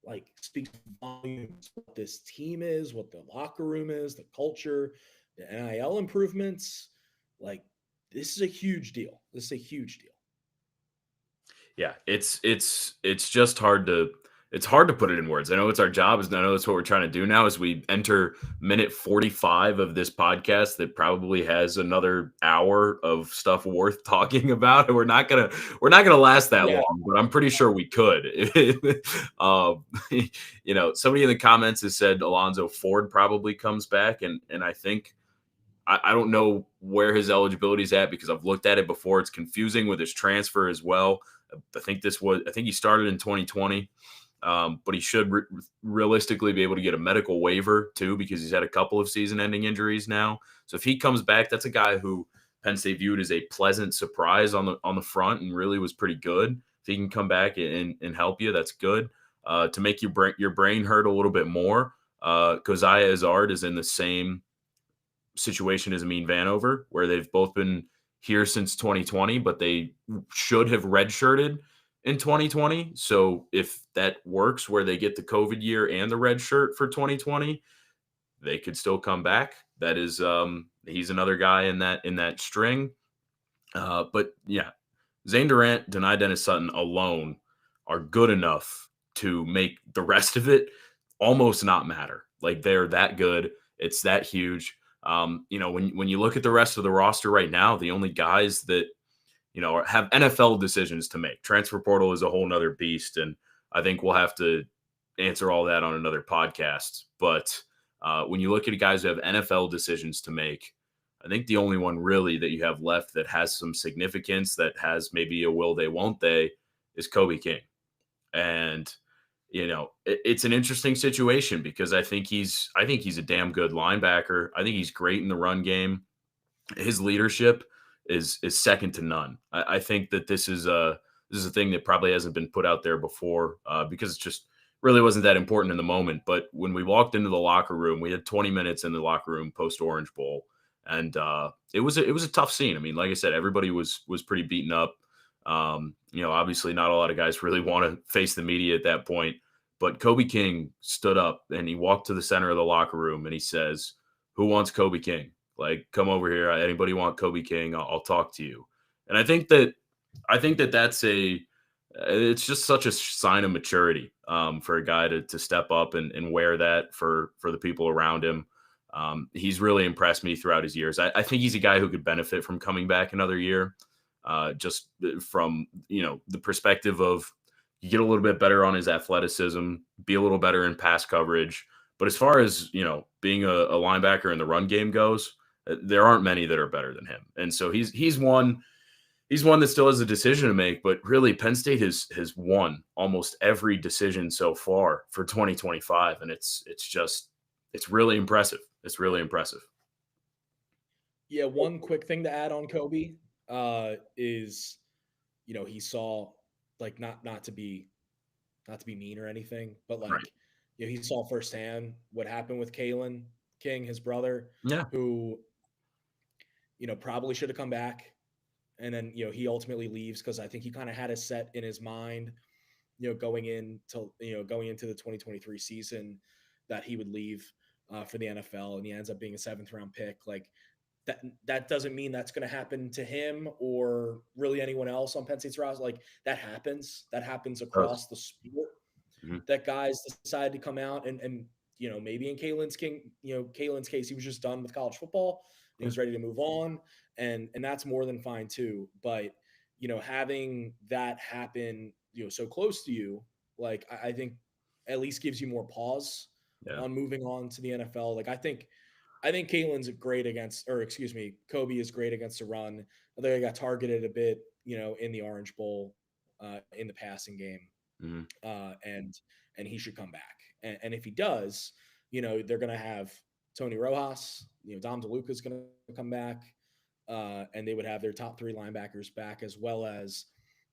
like, speaks volumes what this team is, what the locker room is, the culture, the NIL improvements. Like, this is a huge deal.
Yeah, it's just hard to put it in words. I know it's our job, I know that's what we're trying to do now as we enter minute 45 of this podcast that probably has another hour of stuff worth talking about. And we're not gonna last that long, but I'm pretty sure we could. Somebody in the comments has said Alonzo Ford probably comes back, and I think I don't know where his eligibility is at, because I've looked at it before. It's confusing with his transfer as well. I think he started in 2020. But he should realistically be able to get a medical waiver too, because he's had a couple of season-ending injuries now. So if he comes back, that's a guy who Penn State viewed as a pleasant surprise on the front and really was pretty good. If he can come back and help you, that's good. To make your brain hurt a little bit more, Keziah Izzard is in the same situation as Amin Vanover, where they've both been here since 2020, but they should have redshirted in 2020. So if that works, where they get the COVID year and the red shirt for 2020, they could still come back. That is, he's another guy in that string. But yeah, Zane Durant, Denai Dennis Sutton alone are good enough to make the rest of it almost not matter. Like, they're that good. It's that huge. When you look at the rest of the roster right now, the only guys that have NFL decisions to make. Transfer portal is a whole nother beast, and I think we'll have to answer all that on another podcast. But when you look at guys who have NFL decisions to make, I think the only one really that you have left that has some significance, that has maybe a will they, won't they, is Kobe King. And it's an interesting situation because I think he's a damn good linebacker. I think he's great in the run game. His leadership is second to none. I think that this is a thing that probably hasn't been put out there before because it just really wasn't that important in the moment. But when we walked into the locker room, we had 20 minutes in the locker room post Orange Bowl, and it was a tough scene. I mean, like I said, everybody was pretty beaten up. Obviously not a lot of guys really want to face the media at that point, but Kobe King stood up and he walked to the center of the locker room and he says, "Who wants Kobe King? Like, come over here. Anybody want Kobe King? I'll talk to you." And I think that it's just such a sign of maturity for a guy to step up and wear that for the people around him. He's really impressed me throughout his years. I think he's a guy who could benefit from coming back another year. Just from the perspective of you get a little bit better on his athleticism, be a little better in pass coverage. But as far as being a linebacker in the run game goes, there aren't many that are better than him. And so he's one that still has a decision to make. But really, Penn State has won almost every decision so far for 2025, and it's really impressive. It's really impressive.
Yeah, one quick thing to add on Kobe is, he saw, like, not to be mean or anything, but like,
Right.
he saw firsthand what happened with Kalen King, his brother,
Yeah.
who, probably should have come back. And then, he ultimately leaves because I think he kind of had a set in his mind, going into the 2023 season that he would leave for the NFL, and he ends up being a 7th round pick. Like, that doesn't mean that's going to happen to him or really anyone else on Penn State's roster. Like, that happens across the sport.
Mm-hmm.
That guys decide to come out and maybe in Kalen's case, he was just done with college football. He was ready to move on, and that's more than fine too. But having that happen, so close to you, like, I think at least gives you more pause on moving on to the NFL. Like, I think Kalen's great Kobe is great against the run. I think I got targeted a bit, in the Orange Bowl, in the passing game, and he should come back. And if he does, they're going to have Tony Rojas, Dom DeLuca is going to come back, and they would have their top 3 linebackers back, as well as,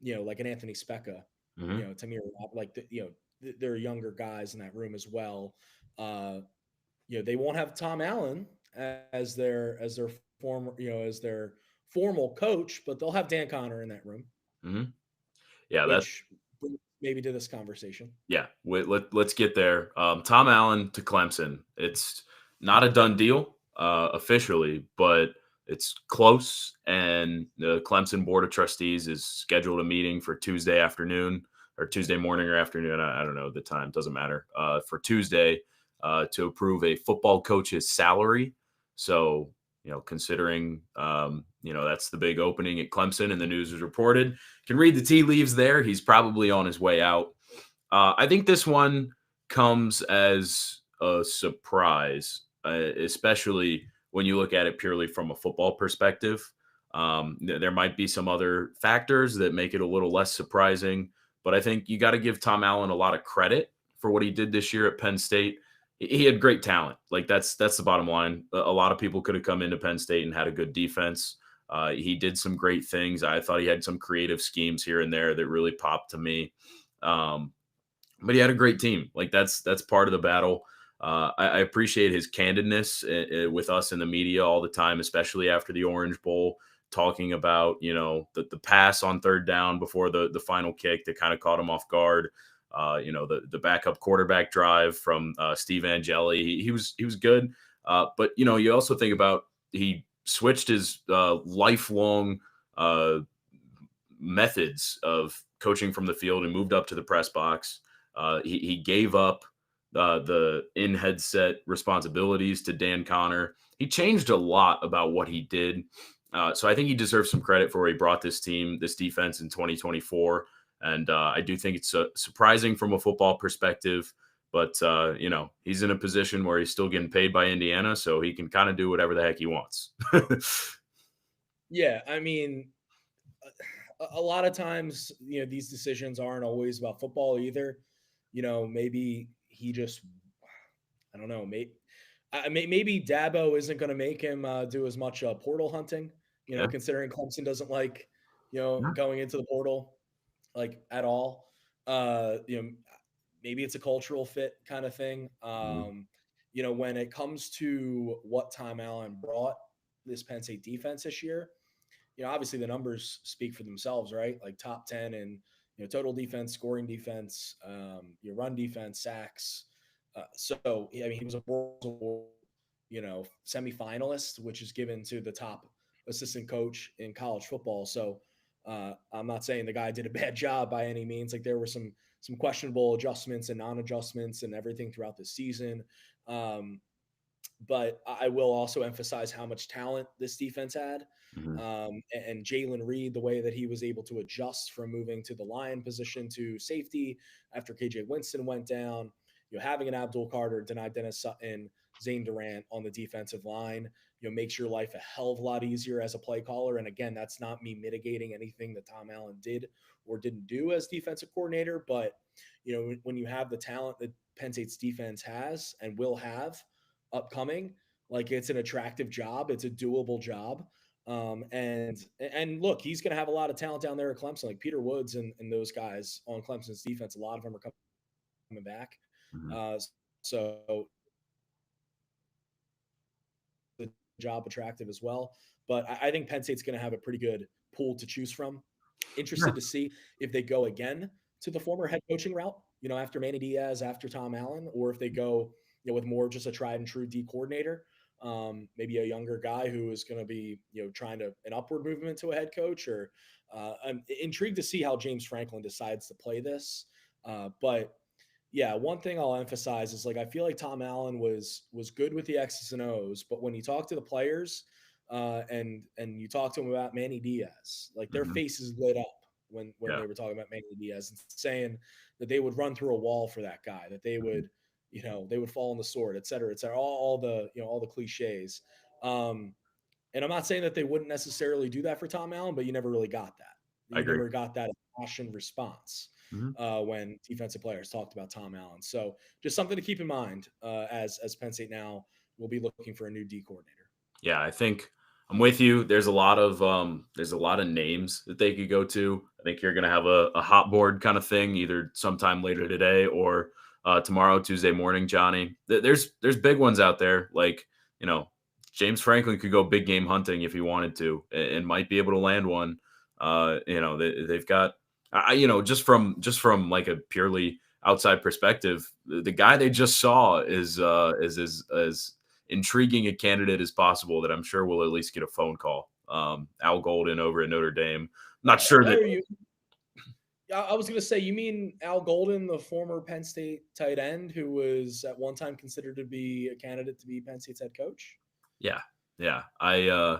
like an Anthony Specca, Tamir, like there are younger guys in that room as well. They won't have Tom Allen as their former, as their formal coach, but they'll have Dan Connor in that room.
Mm-hmm. Yeah,
which brings maybe to this conversation.
Yeah, let's get there. Tom Allen to Clemson. It's not a done deal officially, but it's close. And the Clemson Board of Trustees is scheduled a meeting for Tuesday afternoon or Tuesday morning or afternoon. I don't know the time. Doesn't matter. For Tuesday to approve a football coach's salary. So, considering, that's the big opening at Clemson and the news was reported. Can read the tea leaves there. He's probably on his way out. I think this one comes as a surprise, especially when you look at it purely from a football perspective. There might be some other factors that make it a little less surprising, but I think you got to give Tom Allen a lot of credit for what he did this year at Penn State. He had great talent. Like, that's the bottom line. A lot of people could have come into Penn State and had a good defense. He did some great things. I thought he had some creative schemes here and there that really popped to me. But he had a great team. Like, that's part of the battle. I appreciate his candidness with us in the media all the time, especially after the Orange Bowl, talking about, the pass on 3rd down before the final kick that kind of caught him off guard. The backup quarterback drive from Steve Angeli. He was good. But, you also think about he switched his lifelong methods of coaching from the field and moved up to the press box. He gave up the in-headset responsibilities to Dan Connor. He changed a lot about what he did. So I think he deserves some credit for where he brought this defense in 2024. And I do think it's surprising from a football perspective, But, he's in a position where he's still getting paid by Indiana, so he can kind of do whatever the heck he wants.
Yeah, I mean, a lot of times, these decisions aren't always about football either. Maybe he just, I don't know, maybe Dabo isn't going to make him do as much portal hunting,
Yeah.
considering Clemson doesn't like,
Yeah.
going into the portal like at all. Uh, you know, Maybe it's a cultural fit kind of thing.
Mhm.
When it comes to what Tom Allen brought this Penn State defense this year, obviously the numbers speak for themselves, right? Like top 10 in total defense, scoring defense, your run defense, sacks. So I mean, he was a semifinalist, which is given to the top assistant coach in college football. So I'm not saying the guy did a bad job by any means. Like there were some questionable adjustments and non-adjustments and everything throughout the season. Um, but I will also emphasize how much talent this defense had.
Mhm.
And Jalen Reed, the way that he was able to adjust from moving to the lion position to safety after KJ Winston went down, having an Abdul Carter, Dennis Sutton, Zane Durant on the defensive line, makes your life a hell of a lot easier as a play caller. And again, that's not me mitigating anything that Tom Allen did or didn't do as defensive coordinator. But, when you have the talent that Penn State's defense has and will have upcoming, like it's an attractive job. It's a doable job. And look, he's going to have a lot of talent down there at Clemson, like Peter Woods and those guys on Clemson's defense. A lot of them are coming back.
Mhm.
So the job attractive as well. But I think Penn State's going to have a pretty good pool to choose from.
Yeah.
Interested to see if they go again to the former head coaching route, after Manny Diaz, after Tom Allen, or if they go, with more just a tried and true D coordinator, maybe a younger guy who is going to be, trying to an upward movement to a head coach. Or I'm intrigued to see how James Franklin decides to play this. But yeah, one thing I'll emphasize is like I feel like Tom Allen was good with the X's and O's, but when you talk to the players and you talk to them about Manny Diaz, like their
Mhm.
faces lit up when
Yeah.
they were talking about Manny Diaz and saying that they would run through a wall for that guy, that they
Mhm.
would, they would fall on the sword, et cetera, et cetera. All the all the cliches. Um, and I'm not saying that they wouldn't necessarily do that for Tom Allen, but you never really got that.
I
You
agree.
never got that passion response
Mhm.
when defensive players talked about Tom Allen. So just something to keep in mind as Penn State now will be looking for a new D coordinator.
Yeah, I think I'm with you. There's a lot of names that they could go to. I think you're gonna have a hot board kind of thing either sometime later today or tomorrow, Tuesday morning, Johnny. There's big ones out there. Like, James Franklin could go big game hunting if he wanted to and might be able to land one. They've got just from like a purely outside perspective, the guy they just saw is intriguing a candidate as possible that I'm sure will at least get a phone call. Al Golden over at Notre Dame. Not sure that.
Oh, I was going to say, you mean Al Golden, the former Penn State tight end, who was at one time considered to be a candidate to be Penn State's head coach?
Yeah, yeah. I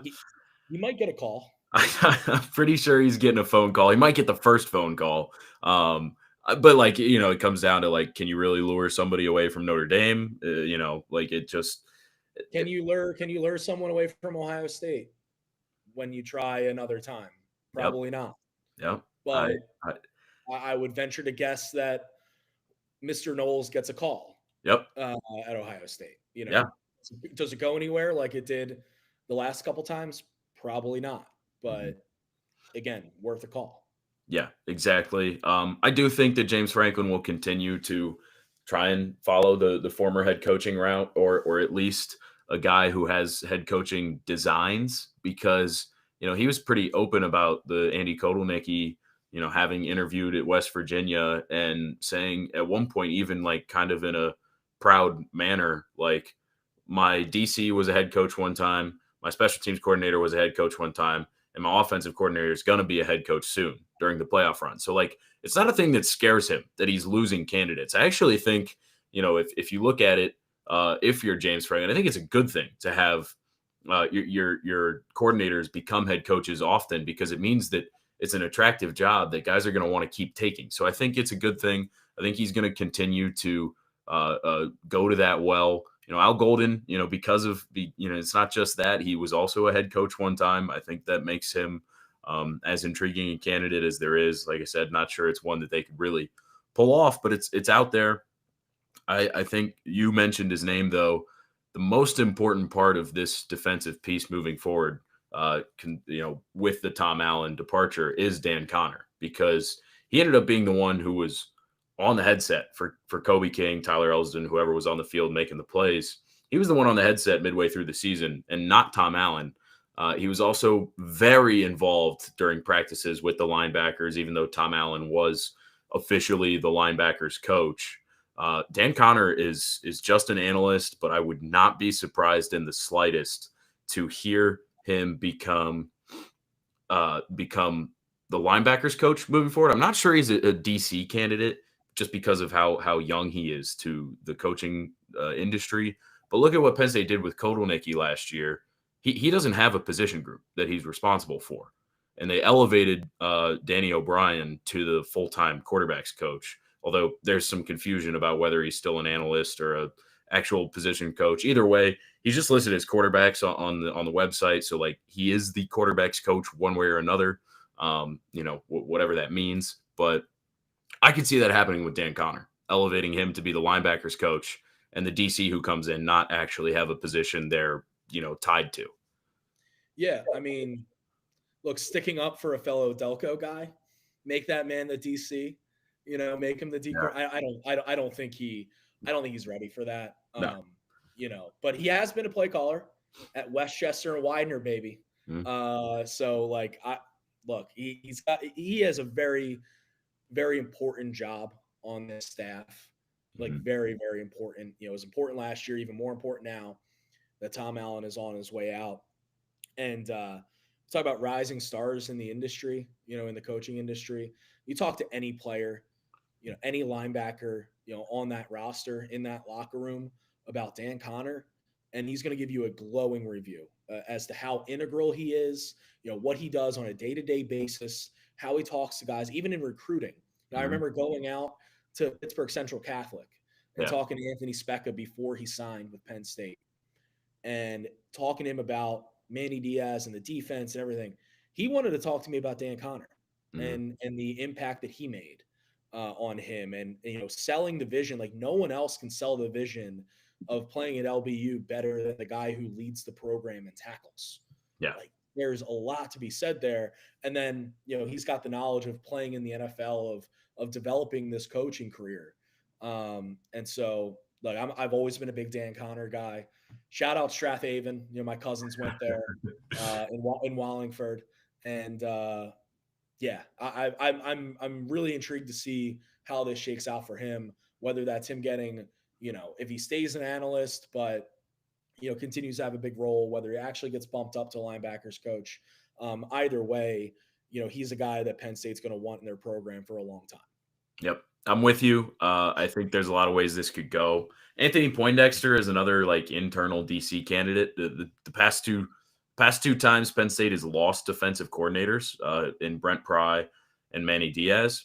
He might get a call.
I'm pretty sure he's getting a phone call. He might get the first phone call. But like it comes down to like, can you really lure somebody away from Notre Dame? Like it just.
Can you lure someone away from Ohio State when you try another time?
Yep,
Probably not.
yep.
But
I
I would venture to guess that Mr. Knowles gets a call
yep,
at Ohio State.
yeah.
Does it go anywhere like it did the last couple times? Probably not.
Mhm.
But again, worth a call.
Yeah, exactly. I do think that James Franklin will continue to try and follow the former head coaching route, or at least a guy who has head coaching designs, because he was pretty open about the Andy Kotelnicki, having interviewed at West Virginia and saying at one point, even like kind of in a proud manner, like my DC was a head coach one time, my special teams coordinator was a head coach one time, and my offensive coordinator is going to be a head coach soon during the playoff run. So like, it's not a thing that scares him that he's losing candidates. I actually think, if you look at it, if you're James Franklin, I think it's a good thing to have your coordinators become head coaches often, because it means that it's an attractive job that guys are going to want to keep taking. So I think it's a good thing. I think he's going to continue to go to that well. Al Golden, because of it's not just that he was also a head coach one time. I think that makes him as intriguing a candidate as there is. Like I said, not sure it's one that they could really pull off, but it's out there. I think you mentioned his name though. The most important part of this defensive piece moving forward, with the Tom Allen departure, is Dan Connor, because he ended up being the one who was on the headset for Kobe King, Tyler Elsdon, whoever was on the field making the plays. He was the one on the headset midway through the season, and not Tom Allen. He was also very involved during practices with the linebackers, even though Tom Allen was officially the linebackers coach. Dan Connor is just an analyst, but I would not be surprised in the slightest to hear him become the linebackers coach moving forward. I'm not sure he's a DC candidate just because of how young he is to the coaching industry. But look at what Penn State did with Kotelnicki last year. He doesn't have a position group that he's responsible for. And they elevated Danny O'Brien to the full-time quarterbacks coach, although there's some confusion about whether he's still an analyst or a actual position coach. Either way, he's just listed as quarterbacks on the website. So like he is the quarterbacks coach one way or another, whatever that means. But I could see that happening with Dan Connor, elevating him to be the linebackers coach, and the DC who comes in not actually have a position they're, tied to.
Yeah. I mean, look, sticking up for a fellow Delco guy, make that man the DC, make him the D.
Yeah.
I don't think he's ready for that.
No.
But he has been a play caller at Westchester and Widener, baby.
Mm-hmm.
So like, he has a very, very important job on this staff. Like very, very important. It was important last year, even more important now that Tom Allen is on his way out. And talk about rising stars in the industry, in the coaching industry. You talk to any player, any linebacker, on that roster, in that locker room about Dan Connor, and he's going to give you a glowing review as to how integral he is, what he does on a day-to-day basis, how he talks to guys, even in recruiting. I remember going out to Pittsburgh Central Catholic and talking to Anthony Specca before he signed with Penn State and talking to him about Manny Diaz and the defense and everything. He wanted to talk to me about Dan Connor and the impact that he made on him, and selling the vision. Like no one else can sell the vision of playing at LBU better than the guy who leads the program and tackles.
Yeah.
Like there's a lot to be said there. And then, he's got the knowledge of playing in the NFL, of developing this coaching career. And so like I've always been a big Dan Connor guy. Shout out Strathaven. My cousins went there in Wallingford, and I'm really intrigued to see how this shakes out for him. Whether that's him getting, if he stays an analyst, but continues to have a big role, whether he actually gets bumped up to linebackers coach. Either way, he's a guy that Penn State's going to want in their program for a long time.
Yep. I'm with you. I think there's a lot of ways this could go. Anthony Poindexter is another like internal DC candidate. The past two times Penn State has lost defensive coordinators in Brent Pry and Manny Diaz.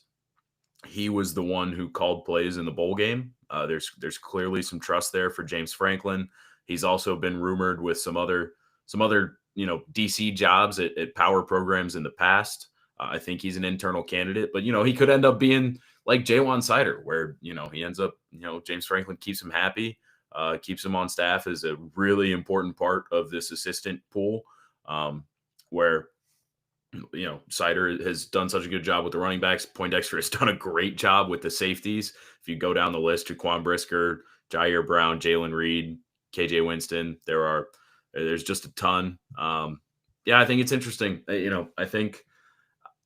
He was the one who called plays in the bowl game. There's clearly some trust there for James Franklin. He's also been rumored with some other DC jobs at power programs in the past. I think he's an internal candidate, but he could end up being like Jaywan Sider, where he ends up James Franklin keeps him happy, keeps him on staff as a really important part of this assistant pool, where Sider has done such a good job with the running backs. Poindexter has done a great job with the safeties. If you go down the list, Jaquan Brisker, Jair Brown, Jalen Reed, KJ Winston, there's just a ton. I think it's interesting.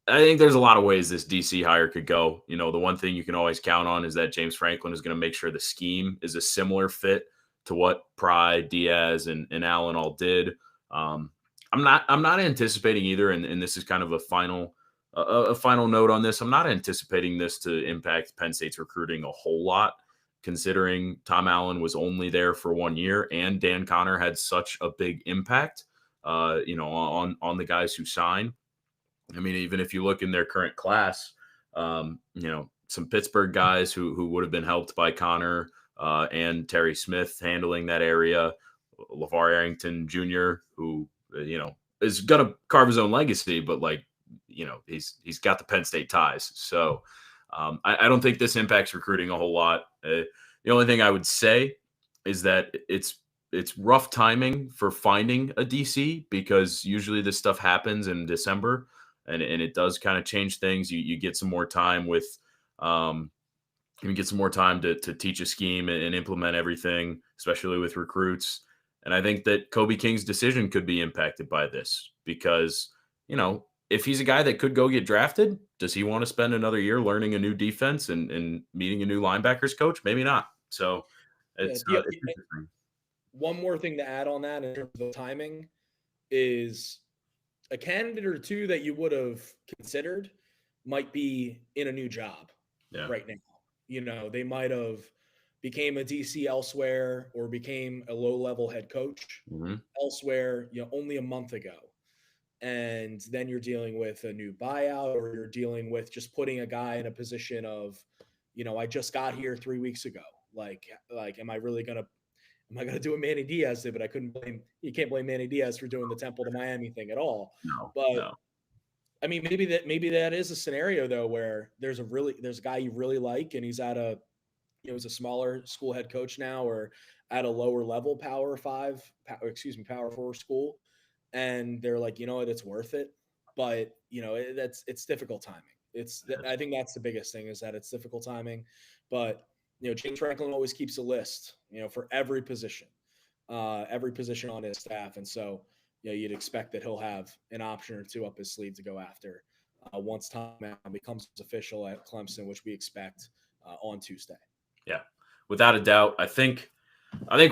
I think there's a lot of ways this DC hire could go. The one thing you can always count on is that James Franklin is going to make sure the scheme is a similar fit to what Pry, Diaz, and Allen all did. I'm not anticipating either, and this is kind of a final note on this. I'm not anticipating this to impact Penn State's recruiting a whole lot, considering Tom Allen was only there for 1 year and Dan Connor had such a big impact, on the guys who sign. I mean, even if you look in their current class, some Pittsburgh guys who would have been helped by Connor, and Terry Smith handling that area. LeVar Arrington Jr., who is gonna carve his own legacy, but he's got the Penn State ties. So I don't think this impacts recruiting a whole lot. The only thing I would say is that it's rough timing for finding a DC, because usually this stuff happens in December, and it does kind of change things. You get some more time with you get some more time to teach a scheme and implement everything, especially with recruits. And I think that Kobe King's decision could be impacted by this, because, if he's a guy that could go get drafted, does he want to spend another year learning a new defense and meeting a new linebackers coach? Maybe not. So it's interesting.
One more thing to add on that in terms of the timing is a candidate or two that you would have considered might be in a new job right now. They might have became a DC elsewhere or became a low-level head coach elsewhere, only a month ago. And then you're dealing with a new buyout, or you're dealing with just putting a guy in a position of, I just got here 3 weeks ago. Like, am I gonna do what Manny Diaz did? But you can't blame Manny Diaz for doing the Temple to Miami thing at all. No. I mean, maybe that is a scenario though, where there's a guy you really like, and he's at he's a smaller school head coach now, or at a lower level Power 4 school. And they're like, you know what, it's worth it. But, it's difficult timing. I think that's the biggest thing, is that it's difficult timing. But, James Franklin always keeps a list, for every position on his staff. And so, you'd expect that he'll have an option or two up his sleeve to go after once Tom Allen becomes official at Clemson, which we expect on Tuesday.
Yeah, without a doubt. I think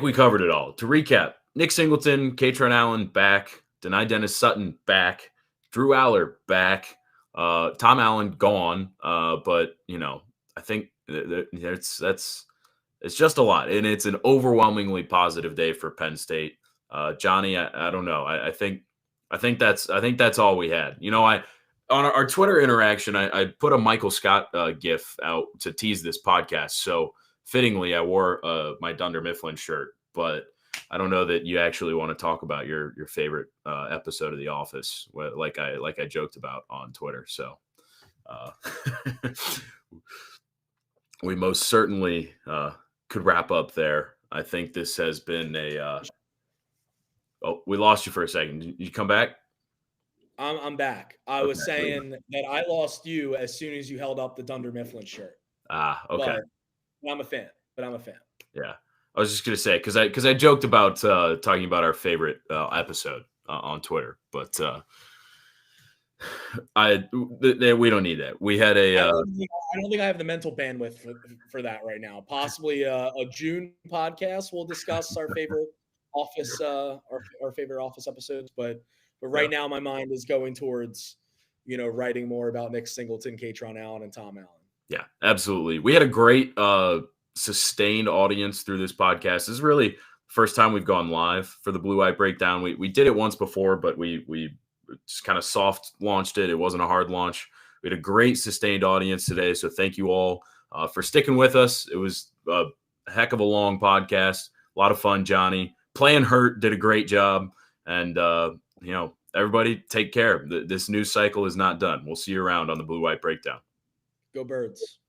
we covered it all. To recap, Nick Singleton, Kaytron Allen back, Deni Dennis Sutton back, Drew Aller back, Tom Allen gone. But I think it's just a lot, and it's an overwhelmingly positive day for Penn State. Johnny, I don't know. I think that's all we had. On our Twitter interaction, I put a Michael Scott GIF out to tease this podcast. So fittingly, I wore my Dunder Mifflin shirt, but I don't know that you actually want to talk about your favorite episode of The Office, like I joked about on Twitter. So we most certainly could wrap up there. I think this has been oh, we lost you for a second. Did you come back?
I'm back. I was saying that I lost you as soon as you held up the Dunder Mifflin shirt.
Okay.
But I'm a fan.
Yeah. I was just going to say, because I joked about talking about our favorite episode on Twitter, but we don't need that. We had a.
I don't think I have the mental bandwidth for that right now. Possibly a June podcast. We'll discuss our favorite Office, our favorite Office episodes, but right now my mind is going towards, writing more about Nick Singleton, Kaytron Allen, and Tom Allen.
Yeah, absolutely. We had a great sustained audience through this podcast. This is really the first time we've gone live for the Blue White Breakdown. We did it once before, but we just kind of soft launched it. It wasn't a hard launch. We had a great sustained audience today, so thank you all for sticking with us. It was a heck of a long podcast. A lot of fun, Johnny. Playing hurt, did a great job. And, everybody take care. This news cycle is not done. We'll see you around on the Blue White Breakdown.
Go Birds.